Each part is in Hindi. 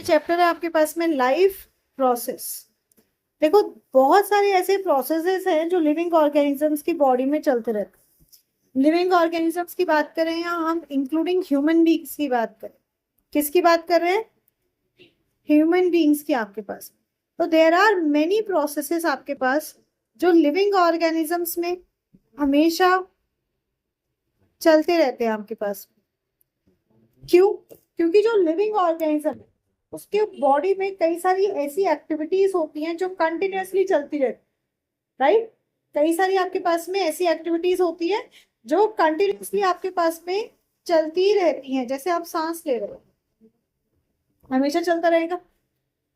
चैप्टर है आपके पास में लाइफ प्रोसेस। देखो, बहुत सारे ऐसे प्रोसेसेस हैं जो लिविंग ऑर्गेनिजम्स की बॉडी में चलते रहते हैं। लिविंग ऑर्गेनिजम्स की बात करें या हम इंक्लूडिंग ह्यूमन बींग्स की बात करें, किसकी बात कर रहे हैं? ह्यूमन बींग्स की आपके पास। तो देयर आर मेनी प्रोसेसेस आपके पास जो लिविंग ऑर्गेनिजम्स में हमेशा चलते रहते हैं आपके पास। क्यों? क्योंकि जो लिविंग ऑर्गेनिज्म है उसके बॉडी में कई सारी ऐसी एक्टिविटीज होती हैं जो कंटिन्यूअसली चलती रहती, राइट? कई सारी आपके पास में ऐसी एक्टिविटीज होती है जो कंटिन्यूअसली आपके पास में चलती रहती हैं। जैसे आप सांस ले रहे हो, हमेशा चलता रहेगा।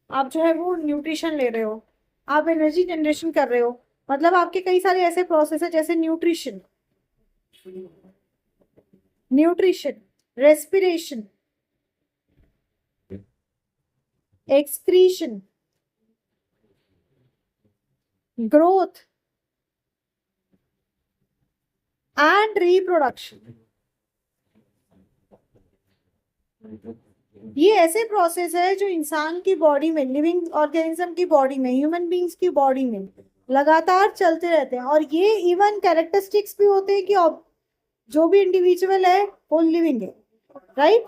आप जो है वो न्यूट्रिशन ले रहे हो, आप एनर्जी जनरेशन कर रहे हो, मतलब आपके कई सारे ऐसे प्रोसेस है जैसे nutrition, respiration, excretion, growth and reproduction. ये ऐसे प्रोसेस है जो इंसान की बॉडी में, लिविंग ऑर्गेनिज्म की बॉडी में, ह्यूमन बींग्स की बॉडी में लगातार चलते रहते हैं। और ये इवन कैरेक्टरिस्टिक्स भी होते हैं कि जो भी इंडिविजुअल है वो लिविंग है, राइट?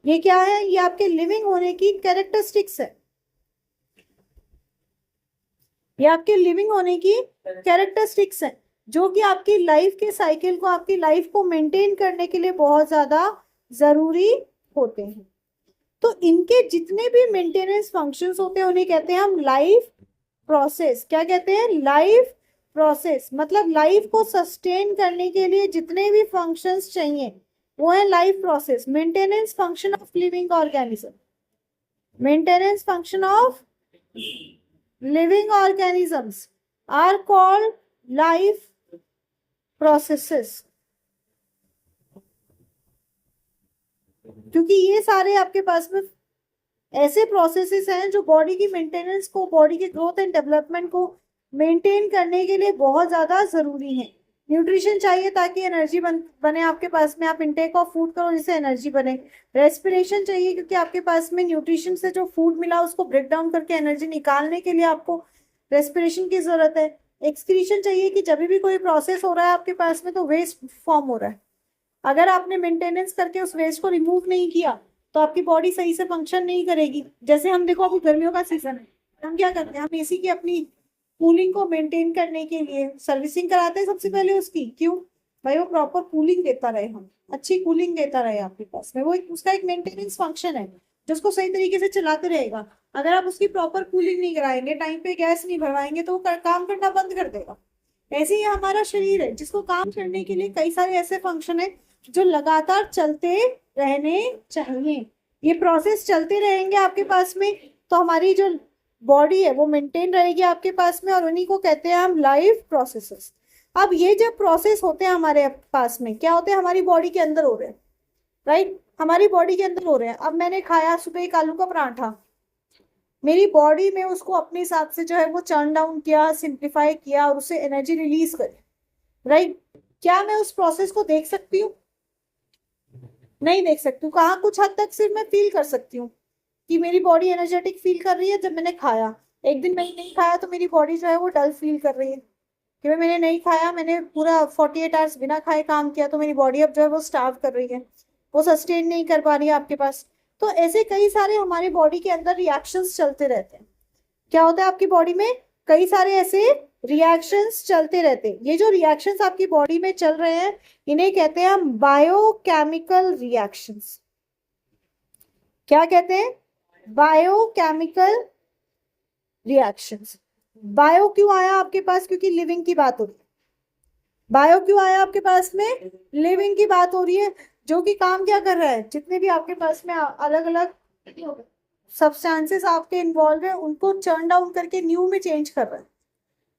ये क्या है? ये आपके लिविंग होने की कैरेक्टरिस्टिक्स है। ये आपके लिविंग होने की कैरेक्टरिस्टिक्स है जो कि आपकी लाइफ के साइकिल को, आपकी लाइफ को मेंटेन करने के लिए बहुत ज्यादा जरूरी होते हैं। तो इनके जितने भी मेंटेनेंस फंक्शंस होते हैं उन्हें कहते हैं हम लाइफ प्रोसेस। क्या कहते हैं? Life process. मतलब लाइफ को सस्टेन करने के लिए जितने भी फंक्शंस चाहिए वो है life process. Maintenance function of living organism, maintenance function of living organisms are called life processes। क्योंकि ये सारे आपके पास में ऐसे प्रोसेसेस हैं जो बॉडी की मेंटेनेंस को, बॉडी के ग्रोथ एंड डेवलपमेंट को मेंटेन करने के लिए बहुत ज्यादा जरूरी है। न्यूट्रिशन चाहिए ताकि एनर्जी बने आपके पास में, आप इनटेक ऑफ फूड करो जिससे एनर्जी बने। रेस्पिरेशन चाहिए क्योंकि आपके पास में न्यूट्रिशन से जो फूड मिला उसको ब्रेक डाउन करके एनर्जी निकालने के लिए आपको रेस्पिरेशन की जरूरत है। एक्सक्रीशन चाहिए कि जब भी कोई प्रोसेस हो रहा है आपके पास में तो वेस्ट फॉर्म हो रहा है, अगर आपने मेंटेनेंस करके उस वेस्ट को रिमूव नहीं किया तो आपकी बॉडी सही से फंक्शन नहीं करेगी। जैसे हम देखो, अभी गर्मियों का सीजन है, हम क्या करते हैं? हम एसी की अपनी कूलिंग को मेंटेन करने के लिए सर्विसिंग कराते हैं सबसे पहले उसकी। क्यों भाई? वो प्रॉपर कूलिंग देता रहे, हम अच्छी कूलिंग देता रहे आपके पास में। वो उसका एक मेंटेनेंस फंक्शन है जो उसको सही तरीके से चलाते रहेगा। अगर आप उसकी प्रॉपर कूलिंग नहीं कराएंगे, टाइम पे गैस नहीं भरवाएंगे तो वो काम करना बंद कर देगा। ऐसे ही हमारा शरीर है जिसको काम करने के लिए कई सारे ऐसे फंक्शन है जो लगातार चलते रहने चाहिए। ये प्रोसेस चलते रहेंगे आपके पास में तो हमारी जो बॉडी है वो मेंटेन रहेगी आपके पास में, और उन्हीं को कहते हैं हम लाइफ प्रोसेसेस। अब ये जब प्रोसेस होते हैं हमारे पास में, क्या होते हैं? हमारी बॉडी के अंदर हो रहे हैं, राइट? हमारी बॉडी के अंदर हो रहे हैं। अब मैंने खाया सुबह एक आलू का पराठा, मेरी बॉडी में उसको अपने हिसाब से जो है वो चर्न डाउन किया, सिंप्लीफाई किया और उससे एनर्जी रिलीज करी, राइट? क्या मैं उस प्रोसेस को देख सकती हूँ? नहीं देख सकती हूँ। कहाँ? कुछ हद तक सिर्फ मैं फील कर सकती हूँ कि मेरी बॉडी एनर्जेटिक फील कर रही है जब मैंने खाया। एक दिन मैंने नहीं खाया तो मेरी बॉडी जो है वो डल फील कर रही है कि भाई मैंने नहीं खाया, मैंने पूरा 48 आवर्स बिना खाए काम किया तो मेरी बॉडी अब जो है वो स्टार्व कर रही है, वो सस्टेन नहीं कर पा रही है आपके पास। तो ऐसे कई सारे हमारे बॉडी के अंदर रिएक्शंस चलते रहते हैं। क्या होता है आपकी बॉडी में? कई सारे ऐसे रिएक्शंस चलते रहते हैं। ये जो रिएक्शंस आपकी बॉडी में चल रहे हैं इन्हें कहते हैं हम बायोकेमिकल रिएक्शंस। क्या कहते हैं? Biochemical reactions. बायो क्यों आया आपके पास? क्योंकि लिविंग की बात हो रही है। बायो क्यों आया आपके पास में? लिविंग की बात हो रही है। जो कि काम क्या कर रहा है? जितने भी आपके पास में अलग अलग सब्सटेंसेस आपके इन्वॉल्व है उनको चर्न डाउन करके न्यू में चेंज कर रहा है,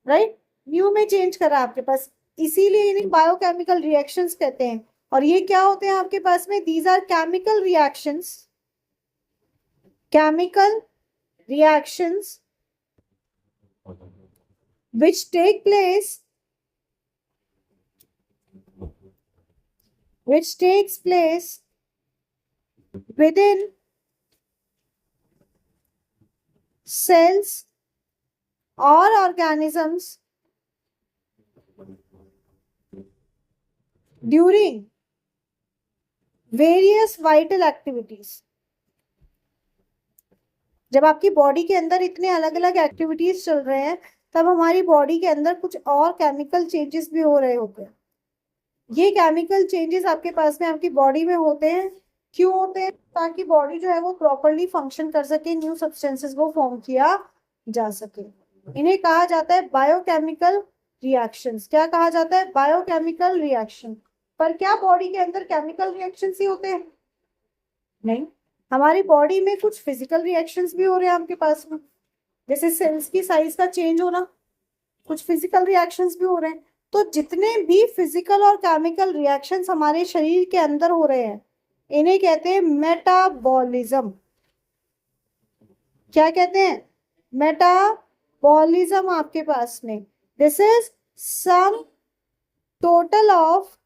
राइट? न्यू में चेंज कर रहा है आपके पास, इसीलिए इन्हें बायोकेमिकल रिएक्शंस कहते हैं। और ये क्या होते हैं आपके पास में? These are chemical reactions, chemical reactions which take place, which takes place within cells or organisms during various vital activities। जब आपकी बॉडी के अंदर इतने अलग अलग एक्टिविटीज चल रहे हैं तब हमारी बॉडी के अंदर कुछ और केमिकल चेंजेस भी हो रहे होते हैं। ये केमिकल चेंजेस आपके पास में आपकी बॉडी में होते हैं। क्यों होते हैं? ताकि बॉडी जो है वो प्रॉपरली फंक्शन कर सके, न्यू सब्सटेंसेस को फॉर्म किया जा सके। इन्हें कहा जाता है बायोकेमिकल रिएक्शंस। क्या कहा जाता है? Biochemical reaction. पर क्या बॉडी के अंदर केमिकल रिएक्शंस ही होते हैं? नहीं, हमारी बॉडी में कुछ फिजिकल रिएक्शंस भी हो रहे हैं आपके पास में, जैसे सेल्स की साइज का चेंज होना, कुछ फिजिकल रिएक्शंस भी हो रहे हैं। तो जितने भी फिजिकल और केमिकल रिएक्शंस हमारे शरीर के अंदर हो रहे हैं इन्हें कहते हैं मेटाबॉलिज्म। क्या कहते हैं? मेटाबॉलिज्म आपके पास में। This is sum total of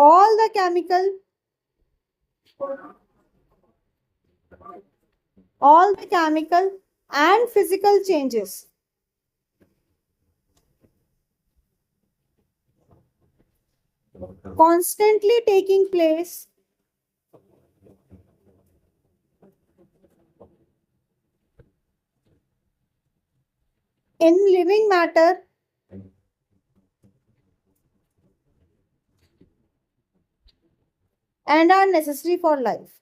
all the chemical and physical changes constantly taking place in living matter and are necessary for life।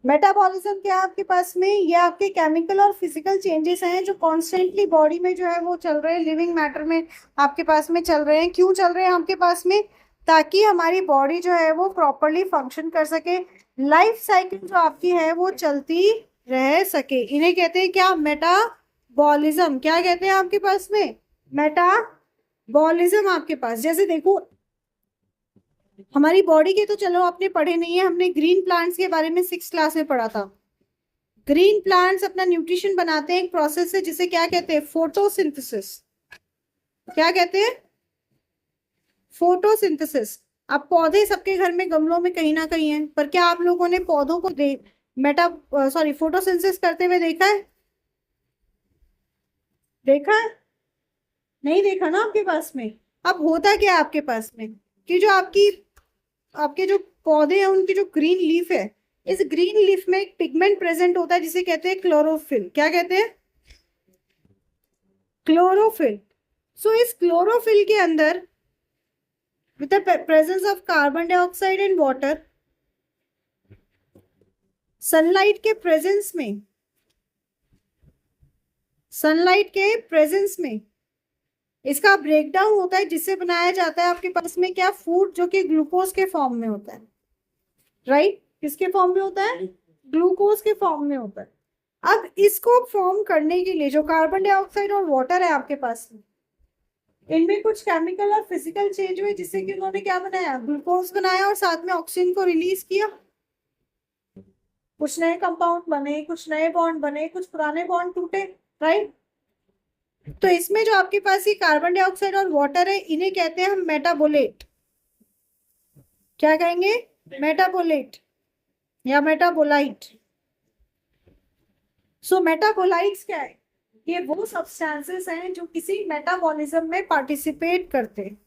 Metabolism क्या है आपके पास में? ये आपके केमिकल और फिजिकल चेंजेस हैं जो कॉन्स्टेंटली बॉडी में जो है वो चल रहे हैं, लिविंग मैटर में आपके पास में चल रहे हैं। क्यों चल रहे हैं आपके पास में? ताकि हमारी बॉडी जो है वो प्रॉपरली फंक्शन कर सके, लाइफ साइकिल जो आपकी है वो चलती रह सके। इन्हें कहते हैं क्या? मेटाबॉलिज्म। क्या कहते हैं आपके पास में? मेटाबॉलिज्म आपके पास। जैसे देखो हमारी बॉडी के तो चलो आपने पढ़े नहीं है, हमने ग्रीन प्लांट्स के बारे में 6th क्लास में पढ़ा था। ग्रीन प्लांट्स अपना न्यूट्रिशन बनाते हैं एक प्रोसेस से जिसे क्या कहते हैं? फोटोसिंथेसिस। क्या कहते हैं? फोटोसिंथेसिस। अब पौधे सबके घर में गमलों में कहीं ना कहीं हैं, पर क्या आप लोगों ने पौधों को फोटोसिंथेसिस करते हुए देखा है? देखा है? नहीं देखा ना आपके पास में। अब होता क्या है आपके पास में कि जो आपके जो पौधे हैं उनकी जो ग्रीन लीफ है, इस ग्रीन लीफ में एक पिगमेंट प्रेजेंट होता है जिसे कहते हैं क्लोरोफिल। क्या कहते हैं? क्लोरोफिल। सो इस क्लोरोफिल के अंदर with the presence of carbon dioxide and water, sunlight के प्रेजेंस में इसका ब्रेकडाउन होता है जिससे बनाया जाता है आपके पास में क्या? फूड, जो कि ग्लूकोज के फॉर्म में होता है। राइट? किसके फॉर्म में होता है? ग्लूकोज के फॉर्म में होता है। अब इसको फॉर्म करने के लिए जो कार्बन डाइऑक्साइड और वाटर है आपके पास में, इनमें कुछ केमिकल और फिजिकल चेंज हुए जिससे कि उन्होंने क्या बनाया? ग्लूकोज बनाया और साथ में ऑक्सीजन को रिलीज किया। कुछ नए कंपाउंड बने, कुछ नए बॉन्ड बने, कुछ पुराने बॉन्ड टूटे। राइट? तो इसमें जो आपके पास ये कार्बन डाइऑक्साइड और वाटर है इन्हें कहते हैं हम मेटाबोलेट। क्या कहेंगे? मेटाबोलेट या मेटाबोलाइट। सो मेटाबोलाइट्स क्या है? ये वो सब्सटेंसेस हैं जो किसी मेटाबॉलिज्म में पार्टिसिपेट करते हैं।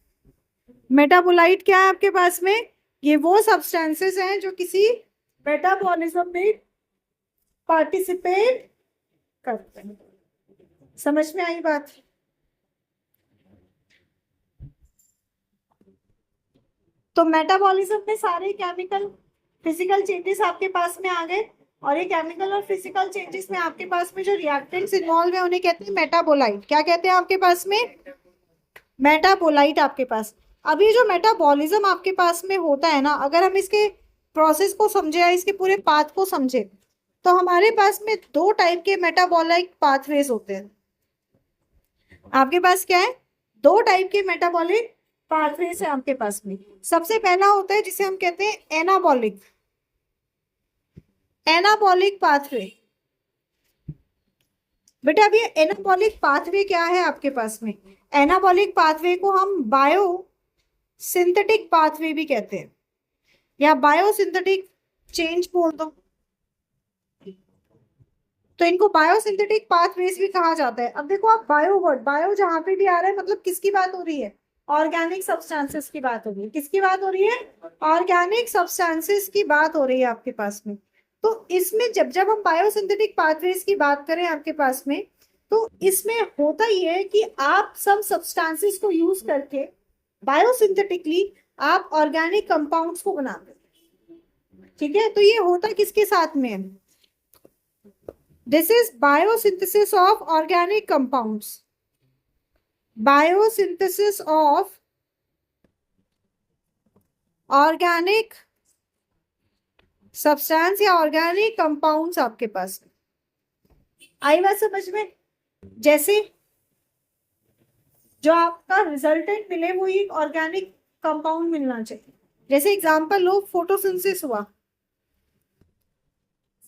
मेटाबोलाइट क्या है आपके पास में? ये वो सब्सटेंसेस हैं जो किसी मेटाबॉलिज्म में पार्टिसिपेट करते हैं। समझ में आई बात? तो मेटाबॉलिज्म में सारे केमिकल फिजिकल चेंजेस आपके पास में आ गए, और ये केमिकल और फिजिकल चेंजेस में आपके पास में जो रिएक्टेंट्स इन्वॉल्व है उन्हें कहते हैं मेटाबोलाइट। क्या कहते हैं आपके पास में? मेटाबोलाइट आपके पास। अब ये जो मेटाबॉलिज्म आपके पास में होता है ना, अगर हम इसके प्रोसेस को समझे या इसके पूरे पाथ को समझे तो हमारे पास में 2 टाइप के मेटाबॉलिक पाथवेज होते हैं। आपके पास क्या है? 2 टाइप के मेटाबॉलिक पाथवेज है आपके पास में। सबसे पहला होता है जिसे हम कहते हैं एनाबॉलिक पाथवे। बेटा अब ये एनाबॉलिक पाथवे क्या है आपके पास में? एनाबॉलिक पाथवे को हम बायो सिंथेटिक पाथवे भी कहते हैं, या बायो सिंथेटिक चेंज बोल दो, तो इनको बायोसिंथेटिक पाथवेज भी कहा जाता है। अब देखो आप बायो वर्ड, बायो जहां पे भी आ रहा है मतलब किसकी बात हो रही है? ऑर्गेनिक सब्सटेंसेस की बात हो रही है। किसकी बात हो रही है? ऑर्गेनिक सब्सटेंसेस की बात हो रही है आपके पास में। तो इसमें जब जब हम बायोसिंथेटिक पाथवेज की बात करें आपके पास में, तो इसमें होता ही है कि आप सब सब्सटेंसेस को यूज करके बायोसिंथेटिकली आप ऑर्गेनिक कंपाउंड्स को बनाते हैं। ठीक है, तो ये होता किसके साथ में है? This is biosynthesis of organic compounds. Biosynthesis of organic substance या organic compounds आपके पास आई बात समझ में? जैसे जो आपका रिजल्टेंट मिले वो एक ऑर्गेनिक कंपाउंड मिलना चाहिए। जैसे एग्जांपल लो, फोटोसिंथेसिस हुआ,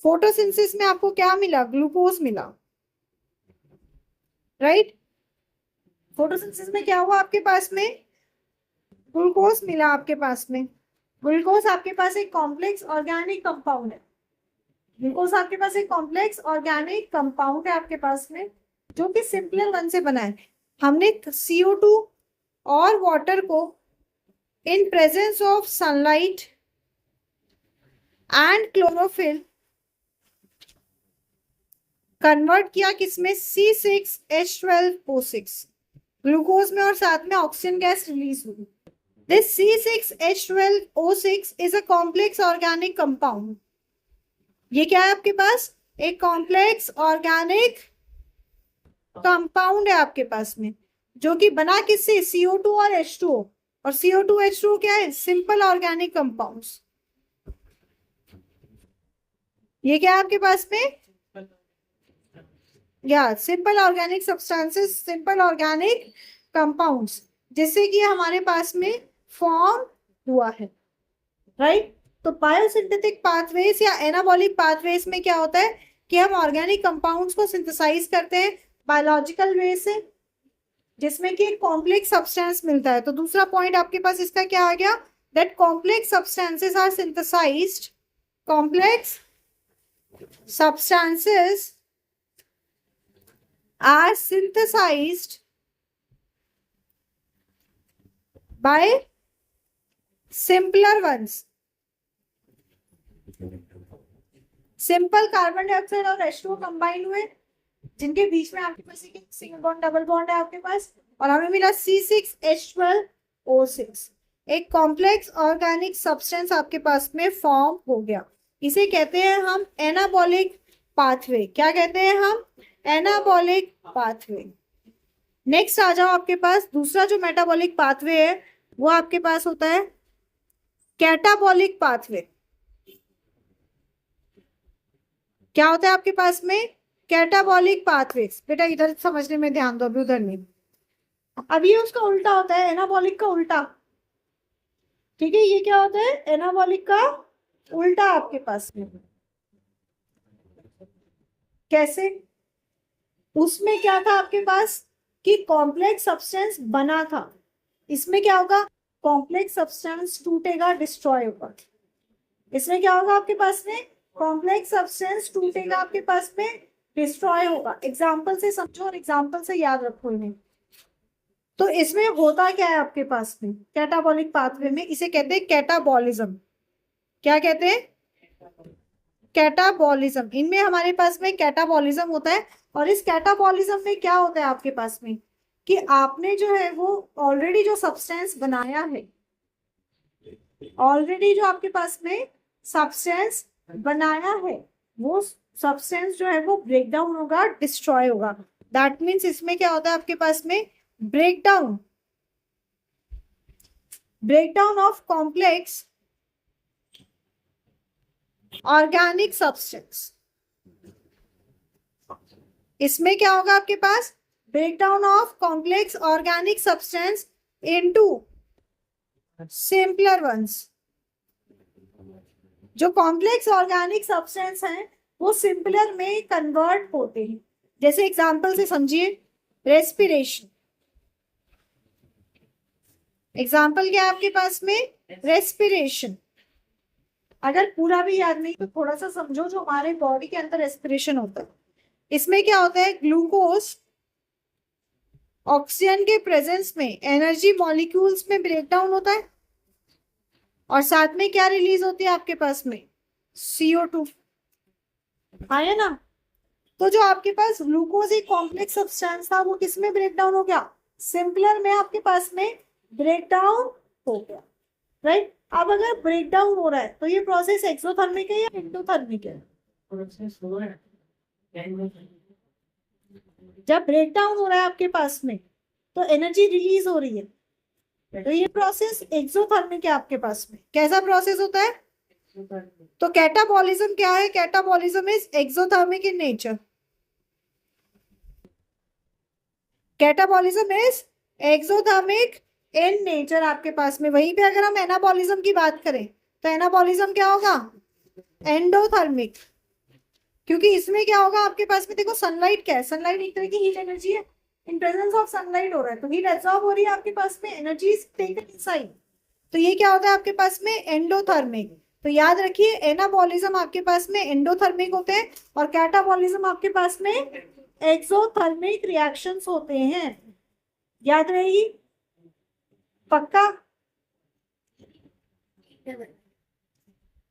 फोटोसिंथेसिस में आपको क्या मिला? ग्लूकोज मिला, राइट? फोटोसिंथेसिस में क्या हुआ आपके पास में? ग्लूकोज मिला आपके पास में। ग्लूकोज आपके पास एक कॉम्प्लेक्स ऑर्गेनिक कंपाउंड है। ग्लूकोज आपके पास एक कॉम्प्लेक्स ऑर्गेनिक कंपाउंड है आपके पास में, जो कि सिंपलर वन से बना है। हमने CO2 और वाटर को in presence of sunlight and chlorophyll convert किया किसमें? C6H12O6 ग्लूकोज में, और साथ में ऑक्सीजन गैस रिलीज हुई। This C6H12O6 is a complex organic compound. ये क्या है आपके पास? एक कॉम्प्लेक्स ऑर्गेनिक कंपाउंड है आपके पास में, जो कि बना किससे? CO2 और H2O। और CO2 H2O क्या है? Simple organic compounds. ये क्या है आपके पास में? या simple organic substances, simple organic compounds, जिससे कि हमारे पास में फॉर्म हुआ है, राइट? तो बायोसिंथेटिक पाथवेज या एनाबॉलिक पाथवेज में क्या होता है कि हम ऑर्गेनिक कंपाउंड्स को सिंथेसाइज करते हैं बायोलॉजिकल वे से, जिसमें कि एक कॉम्प्लेक्स सब्सटेंस मिलता है। तो दूसरा पॉइंट आपके पास इसका क्या आ गया? That complex substances are synthesized, complex substances are synthesized by simpler ones. Simple carbon dioxide और H2O कंबाइन हुए, जिनके बीच में आपके पास एक सिंगल बॉन्ड डबल बॉन्ड है आपके पास, और हमें मिला C6H12O6। एक कॉम्प्लेक्स ऑर्गेनिक सब्सटेंस आपके पास में फॉर्म हो गया। इसे कहते हैं हम एनाबॉलिक पाथवे। क्या कहते हैं हम? Anabolic pathway. नेक्स्ट आ जाओ, आपके पास दूसरा जो मेटाबॉलिक पाथवे है वो आपके पास होता है कैटाबॉलिक पाथवे। क्या होता है आपके पास में? Catabolic pathway. बेटा इधर समझने में ध्यान दो, अभी उधर नहीं। अब ये उसका उल्टा होता है, एनाबॉलिक का उल्टा। ठीक है, ये क्या होता है? एनाबॉलिक का उल्टा आपके पास में। कैसे? उसमें क्या था आपके पास कि कॉम्प्लेक्स सब्सटेंस बना था। इसमें क्या होगा? कॉम्प्लेक्स सब्सटेंस टूटेगा, डिस्ट्रॉय होगा। इसमें क्या होगा आपके पास में? कॉम्प्लेक्स सब्सटेंस टूटेगा आपके पास में, डिस्ट्रॉय होगा। एग्जाम्पल से समझो और एग्जाम्पल से याद रखो इन्हें। तो इसमें होता क्या है आपके पास में कैटाबॉलिक पाथवे में? इसे कहते हैं कैटाबॉलिज्म। क्या कहते हैं? कैटाबॉलिज्म। इनमें हमारे पास में कैटाबॉलिज्म होता है। और इस कैटाबॉलिज्म में क्या होता है आपके पास में कि आपने जो है वो ऑलरेडी जो सब्सटेंस बनाया है, ऑलरेडी जो आपके पास में सब्सटेंस बनाया है, वो सब्सटेंस जो है वो ब्रेक डाउन होगा, डिस्ट्रॉय होगा। दैट मीन्स इसमें क्या होता है आपके पास में? Breakdown, breakdown of complex organic substance. इसमें क्या होगा आपके पास? Breakdown of complex organic substance into simpler ones. जो कॉम्प्लेक्स ऑर्गेनिक सब्सटेंस हैं वो सिंपलर में कन्वर्ट होते हैं। जैसे एग्जाम्पल से समझिए, रेस्पिरेशन। एग्जाम्पल क्या है आपके पास में? रेस्पिरेशन। अगर पूरा भी याद नहीं तो थोड़ा सा समझो, जो हमारे बॉडी के अंदर रेस्पिरेशन होता है, इसमें क्या होता है? ग्लूकोज ऑक्सीजन के प्रेजेंस में एनर्जी मॉलिक्यूल्स में ब्रेक डाउन होता है, और साथ में क्या रिलीज होती है आपके पास में? CO2। है ना? तो जो आपके पास ग्लूकोज एक कॉम्प्लेक्स सब्सटेंस था, वो किस में ब्रेक डाउन हो गया? सिंपलर में आपके पास में ब्रेक डाउन हो गया, राइट? अब अगर ब्रेक डाउन हो रहा है तो ये प्रोसेस एक्सोथर्मिक है या एंडोथर्मिक है? जब ब्रेक डाउन हो रहा है आपके पास में तो एनर्जी रिलीज हो रही है, तो ये प्रोसेस एक्सोथर्मिक है आपके पास में। कैसा प्रोसेस होता है? तो कैटाबॉलिज्म क्या है? Catabolism is exothermic in nature. Catabolism is exothermic in nature आपके पास में। वहीं पे अगर हम एनाबॉलिज्म की बात करें तो एनाबॉलिज्म क्या होगा? एंडोथर्मिक। क्योंकि इसमें क्या होगा आपके पास में? देखो सनलाइट क्या है? सनलाइट एक तरह की हीट एनर्जी है। इन प्रेजेंस ऑफ सनलाइट हो रहा है तो हीट एब्सॉर्ब हो रही है आपके पास में, एनर्जी इज टेकन इनसाइड। तो ये क्या होता है आपके पास में? एंडोथर्मिक। तो याद रखिए, एनाबॉलिज्म आपके पास में एंडोथर्मिक होते हैं और कैटाबॉलिज्म आपके पास में एक्सोथर्मिक रिएक्शंस होते हैं। याद रहेगी? पक्का?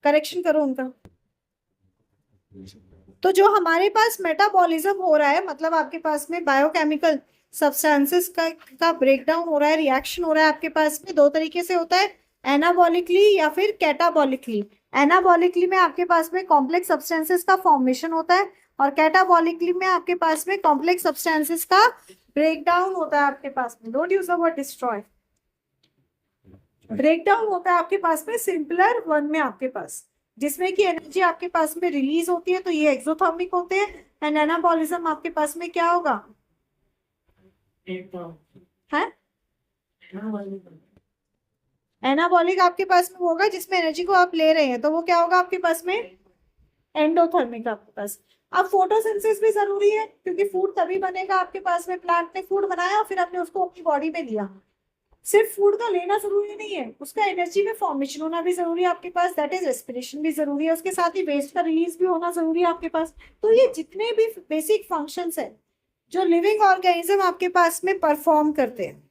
करेक्शन करो उनका। तो जो हमारे पास मेटाबॉलिज्म हो रहा है, मतलब आपके पास में बायोकेमिकल सब्सटेंसेस का ब्रेकडाउन हो रहा है, रिएक्शन हो रहा है आपके पास में, दो तरीके से होता है, एनाबॉलिकली या फिर कैटाबॉलिकली। एनाबॉलिकली में आपके पास में कॉम्प्लेक्स सब्सटेंसेस का फॉर्मेशन होता है, और कैटाबॉलिकली में आपके पास में कॉम्प्लेक्स सब्सटेंसेस का ब्रेकडाउन होता है आपके पास में। Don't use the word destroy. Breakdown होता है आपके पास में सिंपलर वन में आपके पास, जिसमें कि एनर्जी आपके पास में रिलीज होती है, तो ये एक्सोथर्मिक होते हैं। एंड एनाबॉलिज्म आपके पास में क्या होगा? है एनाबॉलिक आपके पास में होगा जिसमें एनर्जी को आप ले रहे हैं, तो वो क्या होगा आपके पास में? एंडोथर्मिक आपके पास। अब फोटोसिंथेसिस भी जरूरी है, क्योंकि फूड तभी बनेगा आपके पास में, प्लांट ने फूड बनाया और फिर हमने उसको अपनी बॉडी में लिया। सिर्फ फूड का लेना जरूरी नहीं है, उसका एनर्जी में फॉर्मेशन होना भी जरूरी है आपके पास, दैट इज रेस्पिरेशन भी जरूरी है, उसके साथ ही वेस्ट का रिलीज भी होना जरूरी है आपके पास। तो ये जितने भी बेसिक फंक्शंस है जो लिविंग ऑर्गेनिज्म आपके पास में परफॉर्म करते हैं,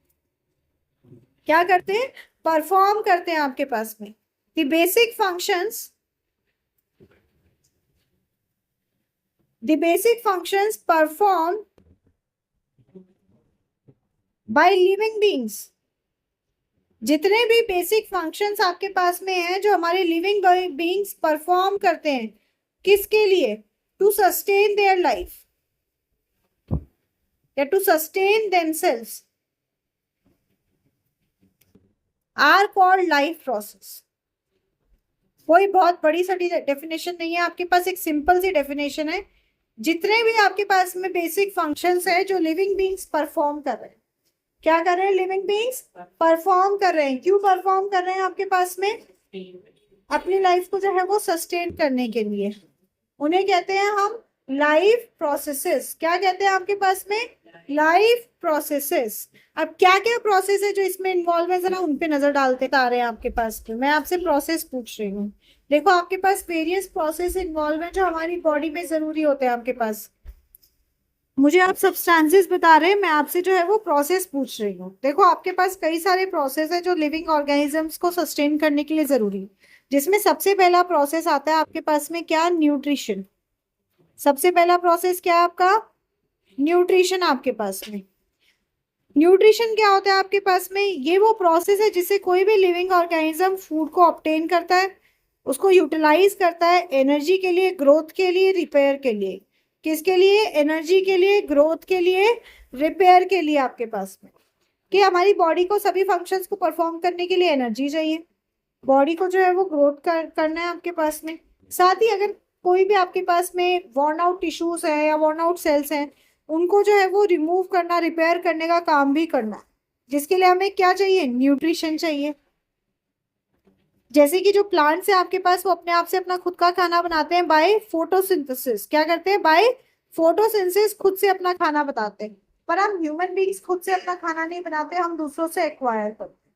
क्या करते हैं? परफॉर्म करते हैं आपके पास में। The basic functions perform by living beings. जितने भी बेसिक फंक्शंस आपके पास में हैं जो हमारे लिविंग बीइंग्स परफॉर्म करते हैं, किसके लिए? टू सस्टेन देयर लाइफ या to sustain themselves, are called life process. कोई बहुत बड़ी सी डेफिनेशन नहीं है आपके पास, एक सिंपल सी डेफिनेशन है। जितने भी आपके पास में बेसिक फंक्शंस है जो लिविंग बीइंग्स परफॉर्म कर रहे हैं, क्या कर रहे हैं? लिविंग बीइंग्स परफॉर्म कर रहे हैं। क्यों परफॉर्म कर रहे हैं आपके पास में? अपनी लाइफ को जो है वो सस्टेन करने के लिए। उन्हें कहते हैं हम लाइफ प्रोसेसेस। क्या कहते हैं आपके पास में? Life processes. अब क्या क्या प्रोसेस है जो इसमें इन्वॉल्व है, जरा उन पे नजर डालते आ रहे हैं आपके पास में। मैं आपसे प्रोसेस पूछ रही हूँ। देखो आपके पास वेरियस प्रोसेस इन्वॉल्व है जो हमारी बॉडी में जरूरी होते हैं आपके पास। मुझे आप सब्सटेंसेस बता रहे हैं, मैं आपसे जो है वो प्रोसेस पूछ रही हूँ। देखो आपके पास कई सारे प्रोसेस है जो लिविंग ऑर्गेनिजम्स को सस्टेन करने के लिए जरूरी है, जिसमें सबसे पहला प्रोसेस आता है आपके पास में क्या? न्यूट्रिशन। सबसे पहला प्रोसेस क्या है आपका? न्यूट्रिशन आपके पास में। न्यूट्रिशन क्या होता है आपके पास में? ये वो प्रोसेस है जिससे कोई भी लिविंग ऑर्गेनिज्म फूड को ऑब्टेन करता है, उसको यूटिलाइज करता है एनर्जी के लिए, ग्रोथ के लिए, रिपेयर के लिए। किसके लिए? एनर्जी के लिए, ग्रोथ के लिए, रिपेयर के लिए आपके पास में। कि हमारी बॉडी को सभी फंक्शंस को परफॉर्म करने के लिए एनर्जी चाहिए, बॉडी को जो है वो ग्रोथ करना है आपके पास में। साथ ही अगर कोई भी आपके पास में वॉर्न आउट टिश्यूज है या वॉर्न आउट सेल्स हैं, उनको जो है वो रिमूव करना, रिपेयर करने का काम भी करना, जिसके लिए हमें क्या चाहिए? न्यूट्रिशन चाहिए। जैसे कि जो प्लांट्स है आपके पास, वो अपने आप से अपना खुद का खाना बनाते हैं बाय फोटोसिंथेसिस। क्या करते हैं? बाय फोटोसिंथेसिस खुद से अपना खाना बताते हैं, पर हम ह्यूमन बींग्स खुद से अपना खाना नहीं बनाते, हम दूसरों से एक्वायर करते हैं,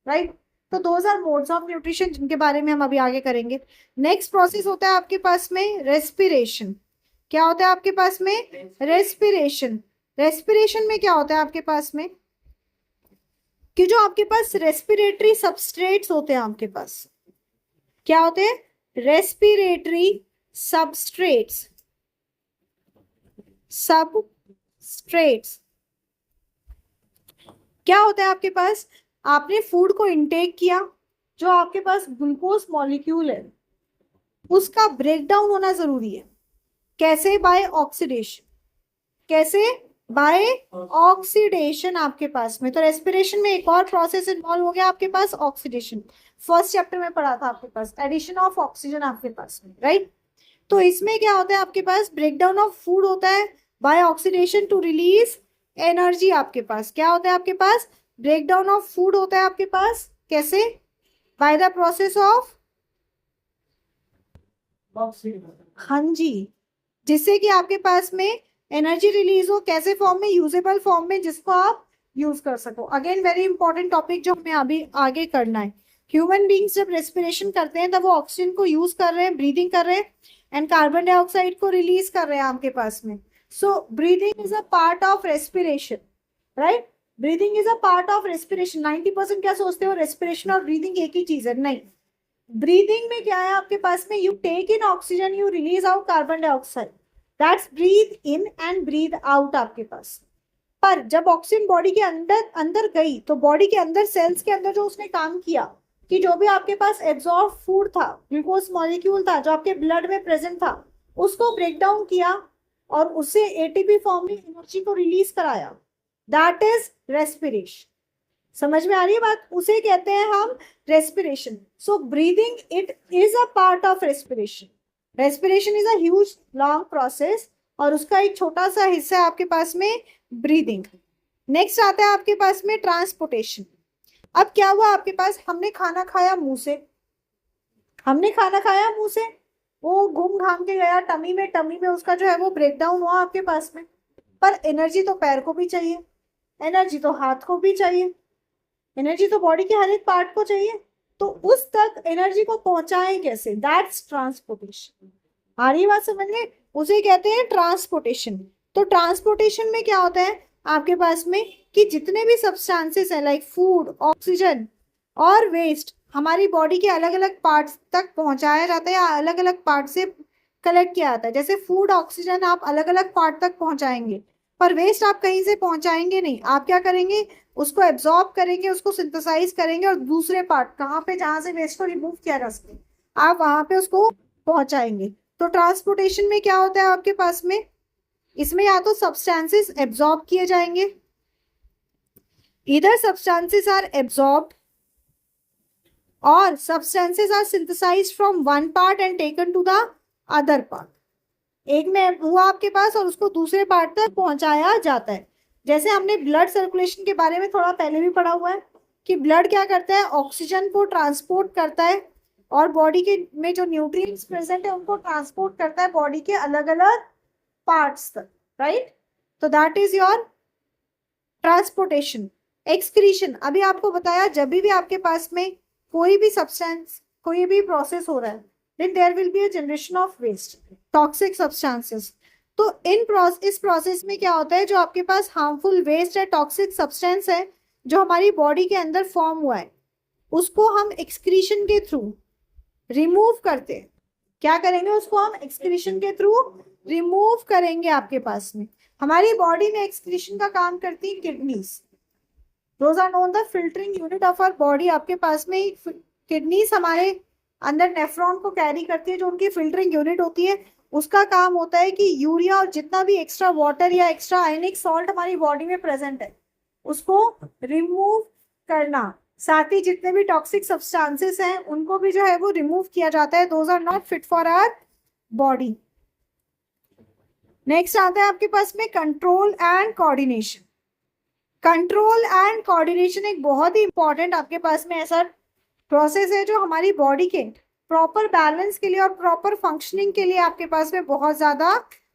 राइट। तो those are modes of nutrition जिनके बारे में हम अभी आगे करेंगे। नेक्स्ट प्रोसेस होता है आपके पास में रेस्पिरेशन। क्या होता है आपके पास में? रेस्पिरेशन। रेस्पिरेशन में क्या होता है आपके पास में कि जो आपके पास रेस्पिरेटरी सबस्ट्रेट्स होते हैं, आपके पास क्या होते हैं? Respiratory substrates. सबस्ट्रेट्स क्या होता है आपके पास? आपने फूड को इनटेक किया, जो आपके पास ग्लूकोज मॉलिक्यूल है उसका ब्रेकडाउन होना जरूरी है। कैसे? By oxidation. कैसे? बाय ऑक्सीडेशन आपके पास में। तो रेस्पिरेशन में एक और प्रोसेस इन्वॉल्व हो गया आपके पास, ऑक्सीडेशन। फर्स्ट चैप्टर में पढ़ा था आपके पास, एडिशन ऑफ ऑक्सीजन आपके पास में, राइट। तो इसमें क्या होता है आपके पास? ब्रेकडाउन ऑफ फूड होता है by oxidation to release energy. आपके पास क्या होता है? आपके पास ब्रेकडाउन ऑफ फूड होता है आपके पास। कैसे? बाय द प्रोसेस ऑफ, हाँ जी, जिससे कि आपके पास में एनर्जी रिलीज हो। कैसे फॉर्म में? यूजेबल फॉर्म में, जिसको आप यूज कर सको। अगेन वेरी इंपॉर्टेंट टॉपिक जो हमें अभी आगे करना है। ह्यूमन बींग्स जब रेस्पिरेशन करते हैं तब वो ऑक्सीजन को यूज कर रहे हैं, ब्रीदिंग कर रहे हैं, एंड कार्बन डाइऑक्साइड को रिलीज कर रहे हैं आपके पास में। So breathing is a part of respiration, right. Breathing is a part of respiration. 90% क्या सोचते हो? रेस्पिरेशन और ब्रीदिंग एक ही चीज है। नहीं, ब्रीदिंग में क्या है आपके पास में? You take in oxygen, you release out carbon dioxide, that's breathe in and breathe out आपके पास। पर जब ऑक्सीजन बॉडी के अंदर अंदर गई तो बॉडी के अंदर, सेल्स के अंदर जो उसने काम किया कि जो भी आपके पास एब्जॉर्ब फूड था, ग्लूकोज मॉलिक्यूल था जो आपके ब्लड में प्रेजेंट था, उसको ब्रेक डाउन किया और उससे एटीपी फॉर्म में एनर्जी को रिलीज कराया, दैट इज रेस्पिरेशन। समझ में आ रही है बात? उसे कहते हैं हम respiration. So breathing it is a part of respiration. Respiration is a huge long process और उसका एक छोटा सा हिस्सा है आपके पास में ब्रीदिंग। नेक्स्ट आता है आपके पास में ट्रांसपोर्टेशन। अब क्या हुआ आपके पास? हमने खाना खाया मुंह से, हमने खाना खाया मुंह से, वो घूम घाम के गया टमी में उसका जो है वो ब्रेक डाउन हुआ आपके पास में। पर एनर्जी तो पैर को भी चाहिए, एनर्जी तो हाथ को भी चाहिए, एनर्जी तो बॉडी के हर एक पार्ट को चाहिए। तो उस तक एनर्जी को पहुंचाएं कैसे? That's transportation. आ रही बात समझ में? उसे कहते हैं ट्रांसपोर्टेशन। तो ट्रांसपोर्टेशन में क्या होता है आपके पास में कि जितने भी सब्सटेंसेस हैं लाइक फूड, ऑक्सीजन और वेस्ट हमारी बॉडी के अलग अलग पार्ट्स तक पहुंचाया जाता है या अलग अलग पार्ट से कलेक्ट किया जाता है। जैसे फूड, ऑक्सीजन आप अलग अलग पार्ट तक पहुंचाएंगे, पर वेस्ट आप कहीं से पहुंचाएंगे नहीं। आप क्या करेंगे? उसको एब्जॉर्ब करेंगे, उसको सिंथेसाइज करेंगे और दूसरे पार्ट कहाँ पे, जहां से वेस्ट को रिमूव किया जा सके, आप वहां पे उसको पहुंचाएंगे। तो ट्रांसपोर्टेशन में क्या होता है आपके पास में? इसमें या तो सब्सटेंसेस एब्जॉर्ब किए जाएंगे, इधर सब्सटेंसेस आर एब्जॉर्ब और substances are synthesized from one part and taken to the other part. एक में हुआ आपके पास और उसको दूसरे पार्ट तक पहुंचाया जाता है। जैसे हमने ब्लड सर्कुलेशन के बारे में थोड़ा पहले भी पढ़ा हुआ है कि ब्लड क्या करता है? ऑक्सीजन को ट्रांसपोर्ट करता है और बॉडी के में जो न्यूट्रिएंट्स प्रेजेंट है उनको ट्रांसपोर्ट करता है बॉडी के अलग अलग पार्ट्स तक, राइट। तो that is your transportation. Excretion, अभी आपको बताया जब भी आपके पास में कोई भी सब्सटेंस, कोई भी प्रोसेस हो रहा है, then there will be a generation of waste, toxic substances। तो इस प्रोसेस में क्या होता है? जो आपके पास हार्मफुल वेस्ट है, टॉक्सिक सब्सटेंस है जो हमारी बॉडी के अंदर फॉर्म हुआ है, उसको हम एक्सक्रीशन के थ्रू रिमूव करते हैं। क्या करेंगे? उसको हम एक्सक्रीशन के थ्रू रिमूव करेंगे। आपके पास में हमारी बॉडी में एक्सक्रीशन का काम करती है kidneys. Those are known the filtering unit of our body. आपके पास में किडनीज हमारे अंदर नेफ्रॉन को कैरी करती है, जो उनकी फिल्टरिंग यूनिट होती है। उसका काम होता है कि यूरिया और जितना भी एक्स्ट्रा वाटर या एक्स्ट्रा आयनिक सॉल्ट हमारी बॉडी में प्रेजेंट है उसको रिमूव करना। साथ ही जितने भी टॉक्सिक सब्सटेंसेस हैं उनको भी जो है वो रिमूव किया जाता है। Those are not fit for our body. Next आता है आपके पास में control and coordination. Control and coordination एक बहुत ही इंपॉर्टेंट आपके पास में ऐसा प्रोसेस है जो हमारी बॉडी के प्रॉपर बैलेंस के लिए और प्रॉपर फंक्शनिंग के लिए आपके पास में बहुत ज्यादा